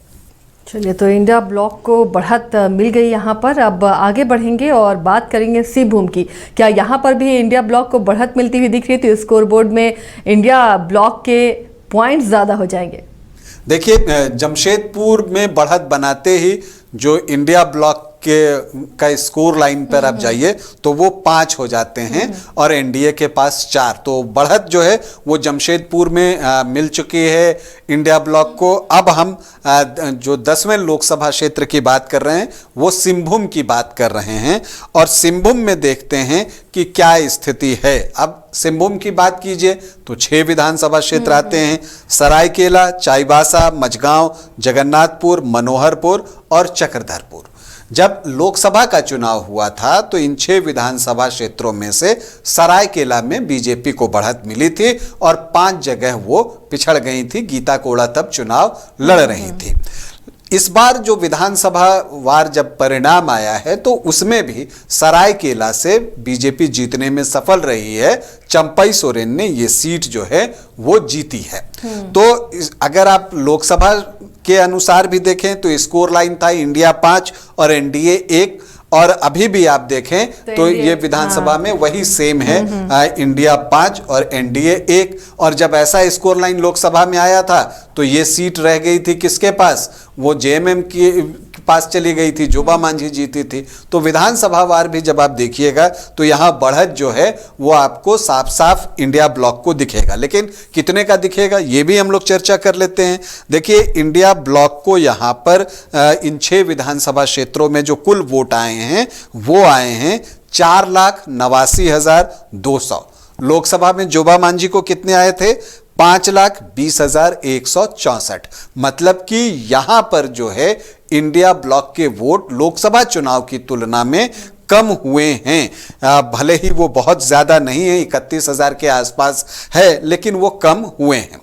चलिए, तो इंडिया ब्लॉक को बढ़त मिल गई यहाँ पर। अब आगे बढ़ेंगे और बात करेंगे सिंहभूम की। क्या यहाँ पर भी इंडिया ब्लॉक को बढ़त मिलती हुई दिख रही है? तो स्कोर बोर्ड में इंडिया ब्लॉक के पॉइंट्स ज़्यादा हो जाएंगे। देखिए, जमशेदपुर में बढ़त बनाते ही जो इंडिया ब्लॉक का स्कोर लाइन पर आप जाइए तो वो 5 हो जाते हैं और एनडीए के पास 4। तो बढ़त जो है वो जमशेदपुर में मिल चुकी है इंडिया ब्लॉक को। अब हम जो 10वें लोकसभा क्षेत्र की बात कर रहे हैं वो सिंहभूम की बात कर रहे हैं और सिंहभूम में देखते हैं कि क्या स्थिति है। अब सिंहभूम की बात कीजिए तो 6 विधानसभा क्षेत्र आते हैं, सरायकेला, चाईबासा, मझगांव, जगन्नाथपुर, मनोहरपुर और चक्रधरपुर। जब लोकसभा का चुनाव हुआ था तो इन 6 विधानसभा क्षेत्रों में से सरायकेला में बीजेपी को बढ़त मिली थी और 5 जगह वो पिछड़ गई थी। गीता कोड़ा तब चुनाव लड़ रही थी। इस बार जो विधानसभा वार जब परिणाम आया है तो उसमें भी सरायकेला से बीजेपी जीतने में सफल रही है। चंपई सोरेन ने ये सीट जो है वो जीती है। तो अगर आप लोकसभा के अनुसार भी देखें तो स्कोर लाइन था इंडिया 5 और एनडीए 1, और अभी भी आप देखें तो ये विधानसभा में वही सेम है, इंडिया 5 और एनडीए 1। और जब ऐसा स्कोर लाइन लोकसभा में आया था तो ये सीट रह गई थी किसके पास? वो जेएमएम के पास चली गई थी, जोबा मांझी जीती थी। तो विधानसभा वार भी जब आप देखिएगा तो यहाँ बढ़त जो है वो आपको साफ साफ इंडिया ब्लॉक को दिखेगा। लेकिन कितने का दिखेगा ये भी हम लोग चर्चा कर लेते हैं। देखिए, इंडिया ब्लॉक को यहाँ पर इन 6 विधानसभा क्षेत्रों में जो कुल वोट आए हैं वो आए हैं 4,89,200। लोकसभा में जोबा मांझी को कितने आए थे? 5,20,164। मतलब कि यहां पर जो है इंडिया ब्लॉक के वोट लोकसभा चुनाव की तुलना में कम हुए हैं। भले ही वो बहुत ज्यादा नहीं है, 31,000 के आसपास है, लेकिन वो कम हुए हैं।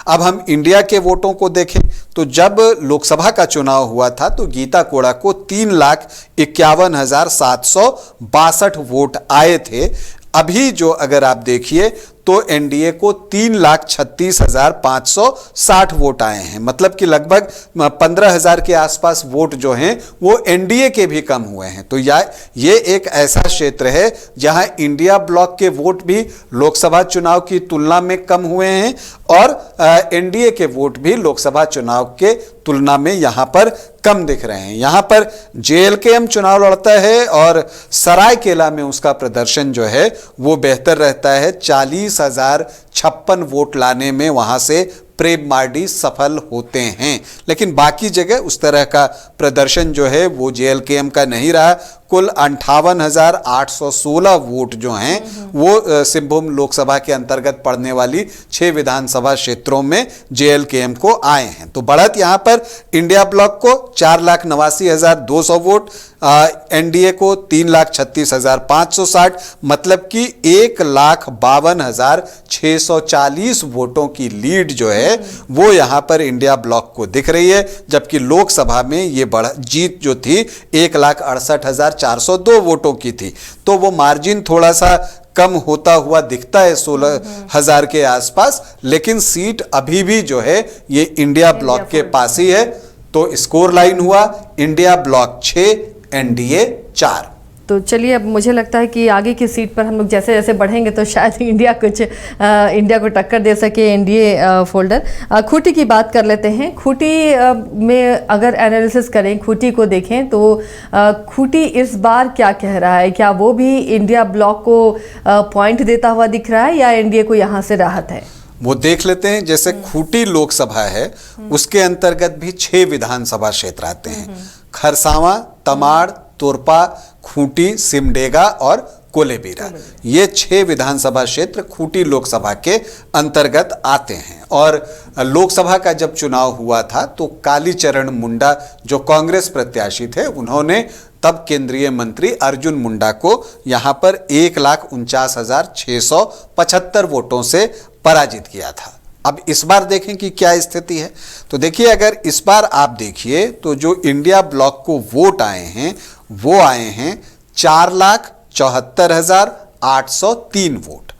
अब हम इंडिया के वोटों को देखें तो जब लोकसभा का चुनाव हुआ था तो गीता कोड़ा को 3,51,762 वोट आए थे। अभी जो अगर आप देखिए तो एनडीए को 3,36,560 वोट आए हैं। मतलब कि लगभग 15,000 के आसपास वोट जो हैं वो एनडीए के भी कम हुए हैं। तो ये एक ऐसा क्षेत्र है जहां इंडिया ब्लॉक के वोट भी लोकसभा चुनाव की तुलना में कम हुए हैं और एनडीए के वोट भी लोकसभा चुनाव के तुलना में यहां पर कम दिख रहे हैं। यहां पर जेएलकेएम चुनाव लड़ता है और सरायकेला में उसका प्रदर्शन जो है वो बेहतर रहता है। 40,056 वोट लाने में वहां से प्रेम मार्डी सफल होते हैं। लेकिन बाकी जगह उस तरह का प्रदर्शन जो है वो जेएलकेएम का नहीं रहा। कुल 58,816 वोट जो हैं वो सिंहभूम लोकसभा के अंतर्गत पड़ने वाली 6 विधानसभा क्षेत्रों में जेएलकेएम को आए हैं। तो बढ़त यहां पर इंडिया ब्लॉक को 4,89,200 वोट, एनडीए को 3,36,560, मतलब कि 1,52,640 वोटों की लीड जो है वो यहां पर इंडिया ब्लॉक को दिख रही है। जबकि लोकसभा में ये जीत जो थी 1,68,402 वोटों की थी। तो वो मार्जिन थोड़ा सा कम होता हुआ दिखता है 16,000 के आसपास, लेकिन सीट अभी भी जो है ये इंडिया ब्लॉक के पास ही है। तो स्कोर लाइन हुआ इंडिया ब्लॉक 6, एनडीए 4। तो चलिए, अब मुझे लगता है कि आगे की सीट पर हम लोग जैसे जैसे बढ़ेंगे तो शायद इंडिया को टक्कर दे सके एनडीए फोल्डर। खूंटी की बात कर लेते हैं। खूंटी में अगर एनालिसिस करें, खूंटी को देखें तो खूंटी इस बार क्या कह रहा है? क्या वो भी इंडिया ब्लॉक को पॉइंट देता हुआ दिख रहा है या एनडीए को यहाँ से राहत है? वो देख लेते हैं। जैसे खूंटी लोकसभा है उसके अंतर्गत भी 6 विधानसभा क्षेत्र आते हैं। खरसावां, तमाड़, तोरपा, खूंटी, सिमडेगा और कोलेबीरा, ये 6 विधानसभा क्षेत्र खूंटी लोकसभा के अंतर्गत आते हैं। और लोकसभा का जब चुनाव हुआ था तो कालीचरण मुंडा जो कांग्रेस प्रत्याशी थे उन्होंने तब केंद्रीय मंत्री अर्जुन मुंडा को यहां पर 1,49,675 वोटों से पराजित किया था। अब इस बार देखें कि क्या स्थिति है। तो देखिए, अगर इस बार आप देखिए तो जो इंडिया ब्लॉक को वोट आए हैं वो आए हैं 4,74,803 वोट।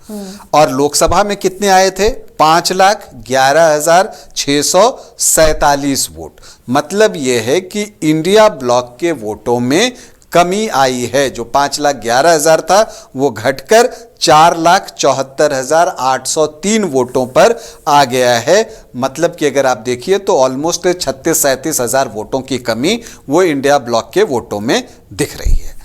और लोकसभा में कितने आए थे? 5,11,647 वोट। मतलब यह है कि इंडिया ब्लॉक के वोटों में कमी आई है। जो 5,11,000 था वो घटकर 4,74,803 वोटों पर आ गया है। मतलब कि अगर आप देखिए तो ऑलमोस्ट 36-37 हजार वोटों की कमी वो इंडिया ब्लॉक के वोटों में दिख रही है।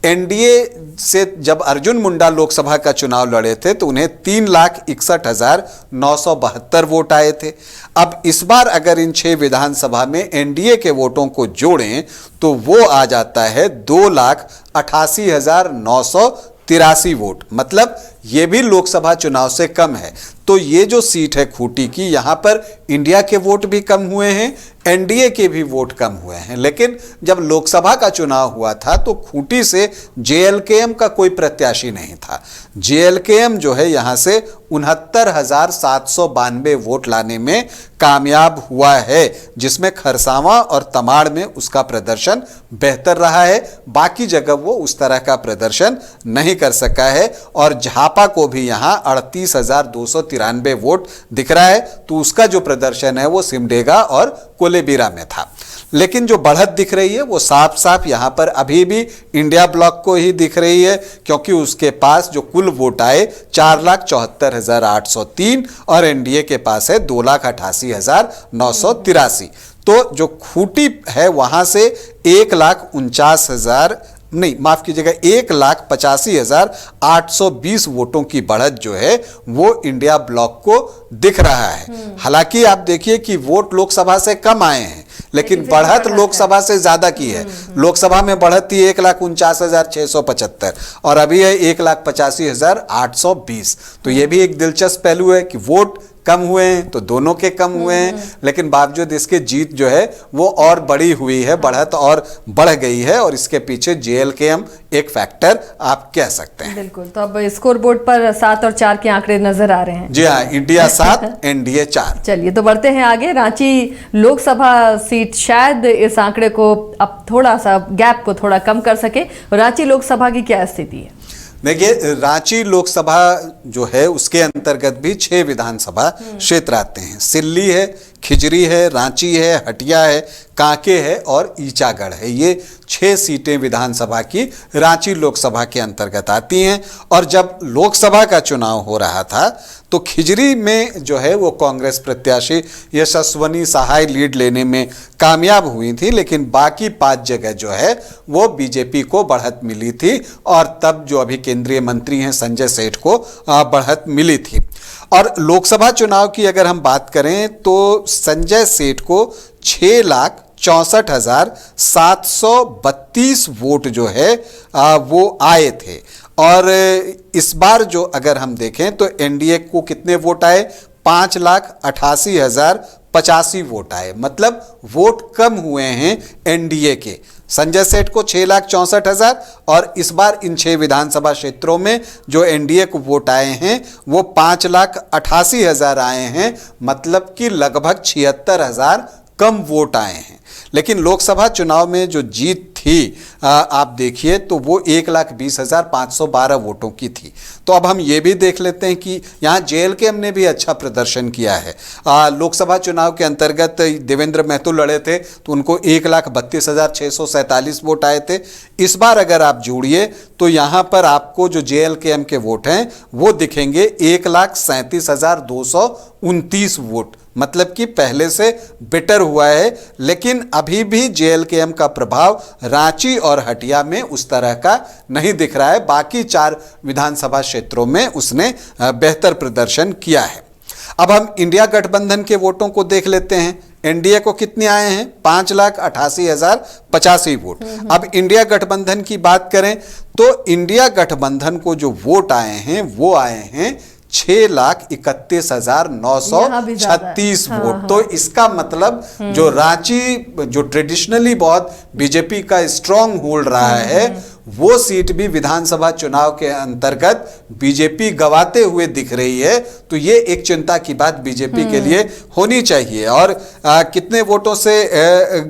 एनडीए से जब अर्जुन मुंडा लोकसभा का चुनाव लड़े थे तो उन्हें 3,61,972 वोट आए थे। अब इस बार अगर इन 6 विधानसभा में एनडीए के वोटों को जोड़ें तो वो आ जाता है 2,88,983 वोट। मतलब ये भी लोकसभा चुनाव से कम है। तो ये जो सीट है खूंटी की, यहां पर इंडिया के वोट भी कम हुए हैं, एनडीए के भी वोट कम हुए हैं। लेकिन जब लोकसभा का चुनाव हुआ था तो खूंटी से जेएलकेएम का कोई प्रत्याशी नहीं था। जेएलकेएम जो है यहां से 69,792 वोट लाने में कामयाब हुआ है, जिसमें खरसावां और तमाड़ में उसका प्रदर्शन बेहतर रहा है। बाकी जगह वो उस तरह का प्रदर्शन नहीं कर सका है। और झापा को भी यहां 38,293 वोट दिख रहा है। तो उसका जो प्रदर्शन है वो सिमडेगा और कोलेबिरा में था। लेकिन जो बढ़त दिख रही है वो साफ साफ यहां पर अभी भी इंडिया ब्लॉक को ही दिख रही है, क्योंकि उसके पास जो कुल वोट आए 4,74,803 और एनडीए के पास है 2,88,983। तो जो खूंटी है वहां से 1,49,000 नहीं, माफ कीजिएगा, 1,85,820 वोटों की बढ़त जो है वो इंडिया ब्लॉक को दिख रहा है। हालांकि आप देखिए कि वोट लोकसभा से कम आए हैं, लेकिन बढ़त लोकसभा से ज्यादा की है। लोकसभा में बढ़त थी 1,49,675 और अभी है 1,85,820। तो ये भी एक दिलचस्प पहलू है कि वोट कम हुए हैं तो दोनों के कम हुए हैं, लेकिन बावजूद इसके जीत जो है वो और बड़ी हुई है, बढ़त और बढ़ गई है। और इसके पीछे जेएलकेएम एक फैक्टर आप कह सकते हैं। बिल्कुल। तो अब स्कोर बोर्ड पर 7 और 4 के आंकड़े नजर आ रहे हैं। जी हाँ, इंडिया 7 एनडीए 4। चलिए तो बढ़ते हैं आगे। रांची लोकसभा सीट शायद इस आंकड़े को अब थोड़ा सा गैप को थोड़ा कम कर सके। रांची लोकसभा की क्या स्थिति है? देखिए, रांची लोकसभा जो है उसके अंतर्गत भी 6 विधानसभा क्षेत्र आते हैं। सिल्ली है, खिजरी है, रांची है, हटिया है, कांके है और ईचागढ़ है। ये 6 सीटें विधानसभा की रांची लोकसभा के अंतर्गत आती हैं। और जब लोकसभा का चुनाव हो रहा था तो खिजरी में जो है वो कांग्रेस प्रत्याशी यशस्वनी सहाय लीड लेने में कामयाब हुई थी, लेकिन बाकी 5 जगह जो है वो बीजेपी को बढ़त मिली थी। और तब जो अभी केंद्रीय मंत्री हैं संजय सेठ को बढ़त मिली थी। और लोकसभा चुनाव की अगर हम बात करें तो संजय सेठ को 6,64,732 वोट जो है वो आए थे। और इस बार जो अगर हम देखें तो एनडीए को कितने वोट आए? 5,88,085 वोट आए। मतलब वोट कम हुए हैं एनडीए के। संजय सेठ को 6,64,000 और इस बार इन 6 विधानसभा क्षेत्रों में जो एनडीए को वोट आए हैं वो 5,88,000 आए हैं। मतलब कि लगभग 76,000 कम वोट आए हैं। लेकिन लोकसभा चुनाव में जो जीत थी आप देखिए तो वो 1,20,512 वोटों की थी। तो अब हम ये भी देख लेते हैं कि यहाँ जेएलकेएम ने भी अच्छा प्रदर्शन किया है। लोकसभा चुनाव के अंतर्गत देवेंद्र महतो लड़े थे तो उनको 1,32,647 वोट आए थे। इस बार अगर आप जोड़िए तो यहाँ पर आपको जो जेएलकेएम के वोट हैं वो दिखेंगे 1,37,229 वोट। मतलब कि पहले से बेटर हुआ है। लेकिन अभी भी जेएलकेएम का प्रभाव रांची और हटिया में उस तरह का नहीं दिख रहा है। बाकी 4 विधानसभा क्षेत्रों में उसने बेहतर प्रदर्शन किया है। अब हम इंडिया गठबंधन के वोटों को देख लेते हैं। एनडीए को कितने आए हैं? 5,88,085 वोट। अब इंडिया गठबंधन की बात करें तो इंडिया गठबंधन को जो वोट आए हैं वो आए हैं 6,31,936 वोट। तो इसका मतलब जो रांची जो ट्रेडिशनली बहुत बीजेपी का स्ट्रॉन्ग होल्ड रहा है वो सीट भी विधानसभा चुनाव के अंतर्गत बीजेपी गवाते हुए दिख रही है। तो ये एक चिंता की बात बीजेपी के लिए होनी चाहिए। और कितने वोटों से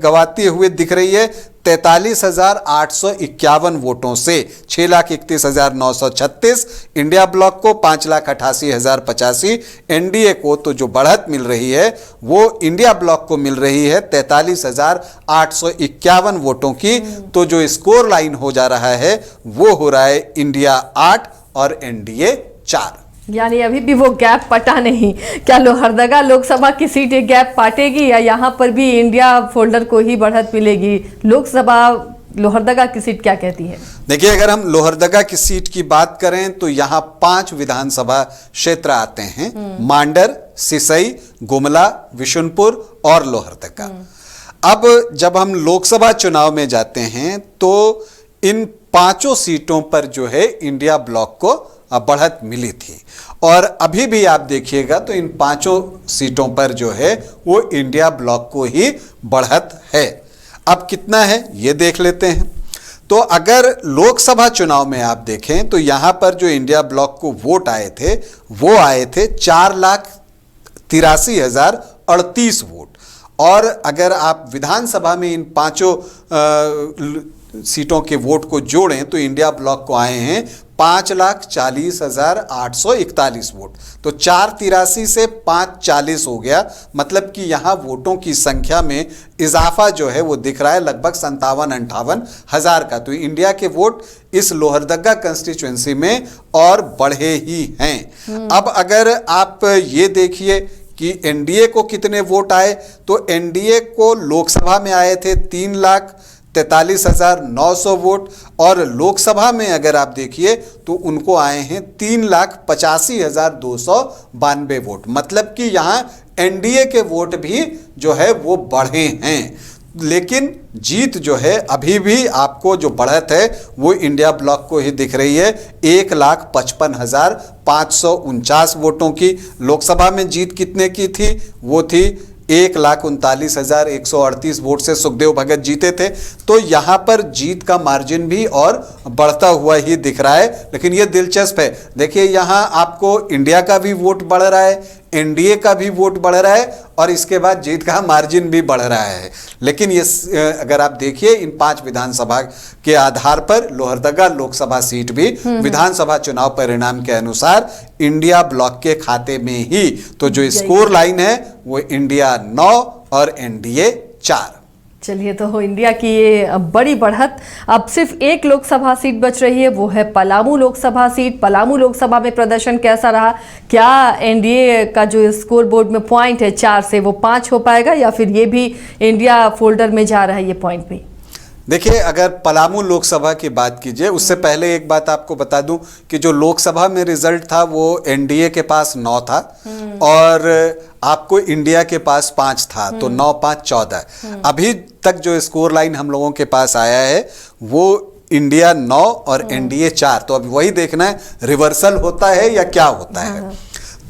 गवाते हुए दिख रही है? 43,851 वोटों से 6,31,936, इंडिया ब्लॉक को 5,88,085, एनडीए को तो जो बढ़त मिल रही है वो इंडिया ब्लॉक को मिल रही है 43,851 वोटों की। तो जो स्कोर लाइन हो जा रहा है वो हो रहा है इंडिया 8 और एनडीए 4। यानी अभी भी वो गैप पटा नहीं। क्या लोहरदगा लोकसभा की सीट एक गैप पाटेगी या यहाँ पर भी इंडिया फोल्डर को ही बढ़त मिलेगी? लोकसभा लोहरदगा की सीट क्या कहती है? देखिए, अगर हम लोहरदगा की सीट की बात करें तो यहाँ 5 विधानसभा क्षेत्र आते हैं, मांडर, सिसई, गुमला, विशुनपुर और लोहरदगा। अब जब हम लोकसभा चुनाव में जाते हैं तो इन 5 सीटों पर जो है इंडिया ब्लॉक को बढ़त मिली थी, और अभी भी आप देखिएगा तो इन 5 सीटों पर जो है वो इंडिया ब्लॉक को ही बढ़त है। अब कितना है ये देख लेते हैं। तो अगर लोकसभा चुनाव में आप देखें तो यहां पर जो इंडिया ब्लॉक को वोट आए थे वो आए थे 4,83,038 वोट, और अगर आप विधानसभा में इन 5 सीटों के वोट को जोड़ें तो इंडिया ब्लॉक को आए हैं 5,40,841 वोट। तो 483 से 540 हो गया, मतलब कि यहाँ वोटों की संख्या में इजाफा जो है वो दिख रहा है लगभग 57-58 हज़ार का। तो इंडिया के वोट इस लोहरदगा कंस्टिट्यूएंसी में और बढ़े ही हैं। अब अगर आप ये देखिए कि एनडीए को कितने वोट आए, तो एनडीए को लोकसभा में आए थे 3,43,900 वोट, और लोकसभा में अगर आप देखिए तो उनको आए हैं 3,85,292 वोट, मतलब कि यहाँ एनडीए के वोट भी जो है वो बढ़े हैं। लेकिन जीत जो है अभी भी आपको जो बढ़त है वो इंडिया ब्लॉक को ही दिख रही है 1,55,549 वोटों की। लोकसभा में जीत कितने की थी? वो थी 1,39,138 वोट से सुखदेव भगत जीते थे। तो यहाँ पर जीत का मार्जिन भी और बढ़ता हुआ ही दिख रहा है। लेकिन ये दिलचस्प है, देखिए यहाँ आपको इंडिया का भी वोट बढ़ रहा है, एनडीए का भी वोट बढ़ रहा है, और इसके बाद जीत का मार्जिन भी बढ़ रहा है। लेकिन ये अगर आप देखिए इन 5 विधानसभा के आधार पर लोहरदगा लोकसभा सीट भी विधानसभा चुनाव परिणाम के अनुसार इंडिया ब्लॉक के खाते में ही। तो जो स्कोर लाइन है वो इंडिया 9 और एनडीए 4। चलिए, तो इंडिया की ये बड़ी बढ़त। अब सिर्फ एक लोकसभा सीट बच रही है, वो है पलामू लोकसभा सीट। पलामू लोकसभा में प्रदर्शन कैसा रहा? क्या एनडीए का जो स्कोर बोर्ड में पॉइंट है 4 से वो 5 हो पाएगा, या फिर ये भी इंडिया फोल्डर में जा रहा है ये पॉइंट भी? देखिए, अगर पलामू लोकसभा की बात कीजिए उससे पहले एक बात आपको बता दूं कि जो लोकसभा में रिजल्ट था वो एनडीए के पास 9 था और आपको इंडिया के पास 5 था, तो 9, 5, 14। अभी तक जो स्कोर लाइन हम लोगों के पास आया है वो इंडिया 9 और एनडीए 4। तो अब वही देखना है रिवर्सल होता है या क्या होता है।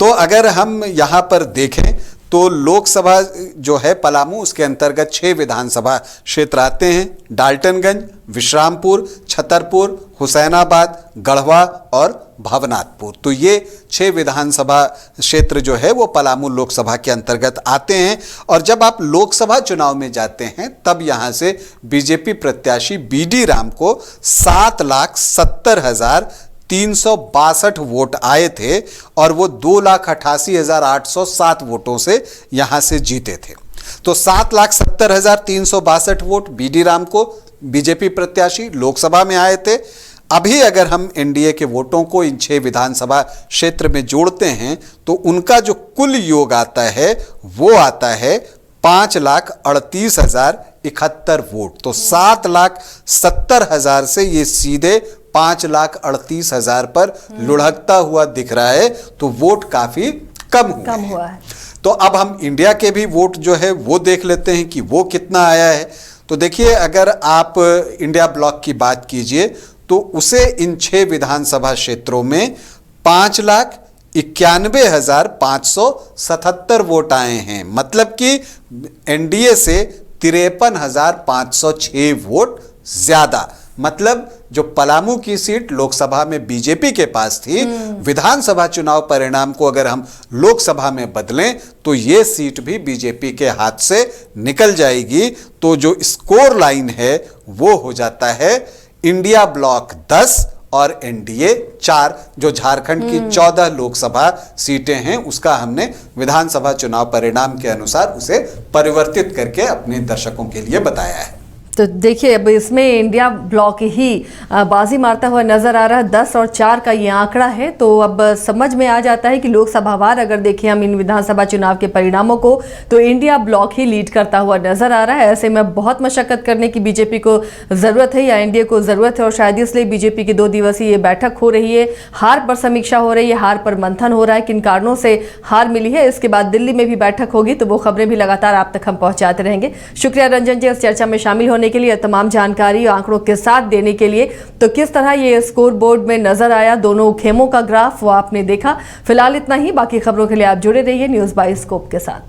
तो अगर हम यहाँ पर देखें तो लोकसभा जो है पलामू, उसके अंतर्गत 6 विधानसभा क्षेत्र आते हैं, डाल्टनगंज, विश्रामपुर, छतरपुर, हुसैनाबाद, गढ़वा और भवनाथपुर। तो ये 6 विधानसभा क्षेत्र जो है वो पलामू लोकसभा के अंतर्गत आते हैं। और जब आप लोकसभा चुनाव में जाते हैं तब यहाँ से बीजेपी प्रत्याशी बीडी राम को 7,70,362 वोट आए थे और वो 2,88,807 वोटों से यहाँ से जीते थे। तो 7,70,362 वोट बीडी राम को बीजेपी प्रत्याशी लोकसभा में आए थे। अभी अगर हम एनडीए के वोटों को इन 6 विधानसभा क्षेत्र में जोड़ते हैं तो उनका जो कुल योग आता है वो आता है 5,38,071 वोट। तो 7,70,000 से ये सीधे 5,38,000 पर लुढ़कता हुआ दिख रहा है। तो वोट काफी कम हुआ है। तो अब हम इंडिया के भी वोट जो है वो देख लेते हैं कि वो कितना आया है। तो देखिए, अगर आप इंडिया ब्लॉक की बात कीजिए तो उसे इन 6 विधानसभा क्षेत्रों में 5,91,577 वोट आए हैं, मतलब कि एनडीए से 53,506 वोट ज्यादा। मतलब जो पलामू की सीट लोकसभा में बीजेपी के पास थी, विधानसभा चुनाव परिणाम को अगर हम लोकसभा में बदलें तो ये सीट भी बीजेपी के हाथ से निकल जाएगी। तो जो स्कोर लाइन है वो हो जाता है इंडिया ब्लॉक 10 और एनडीए 4। जो झारखंड की 14 लोकसभा सीटें हैं उसका हमने विधानसभा चुनाव परिणाम के अनुसार उसे परिवर्तित करके अपने दर्शकों के लिए बताया है। तो देखिए अब इसमें इंडिया ब्लॉक ही बाजी मारता हुआ नजर आ रहा है। 10 और 4 का ये आंकड़ा है। तो अब समझ में आ जाता है कि लोकसभावार अगर देखें हम इन विधानसभा चुनाव के परिणामों को तो इंडिया ब्लॉक ही लीड करता हुआ नजर आ रहा है। ऐसे में बहुत मशक्कत करने की बीजेपी को जरूरत है या एनडीए को जरूरत है और शायद इसलिए बीजेपी की 2 दिवसीय बैठक हो रही है। हार पर समीक्षा हो रही है, हार पर मंथन हो रहा है, किन कारणों से हार मिली है। इसके बाद दिल्ली में भी बैठक होगी तो वो खबरें भी लगातार आप तक हम पहुंचाते रहेंगे। शुक्रिया रंजन जी इस चर्चा में शामिल होने के लिए, तमाम जानकारी आंकड़ों के साथ देने के लिए। तो किस तरह ये स्कोर बोर्ड में नजर आया दोनों खेमों का ग्राफ वो आपने देखा। फिलहाल इतना ही, बाकी खबरों के लिए आप जुड़े रहिए न्यूज़ बाइस्कोप के साथ।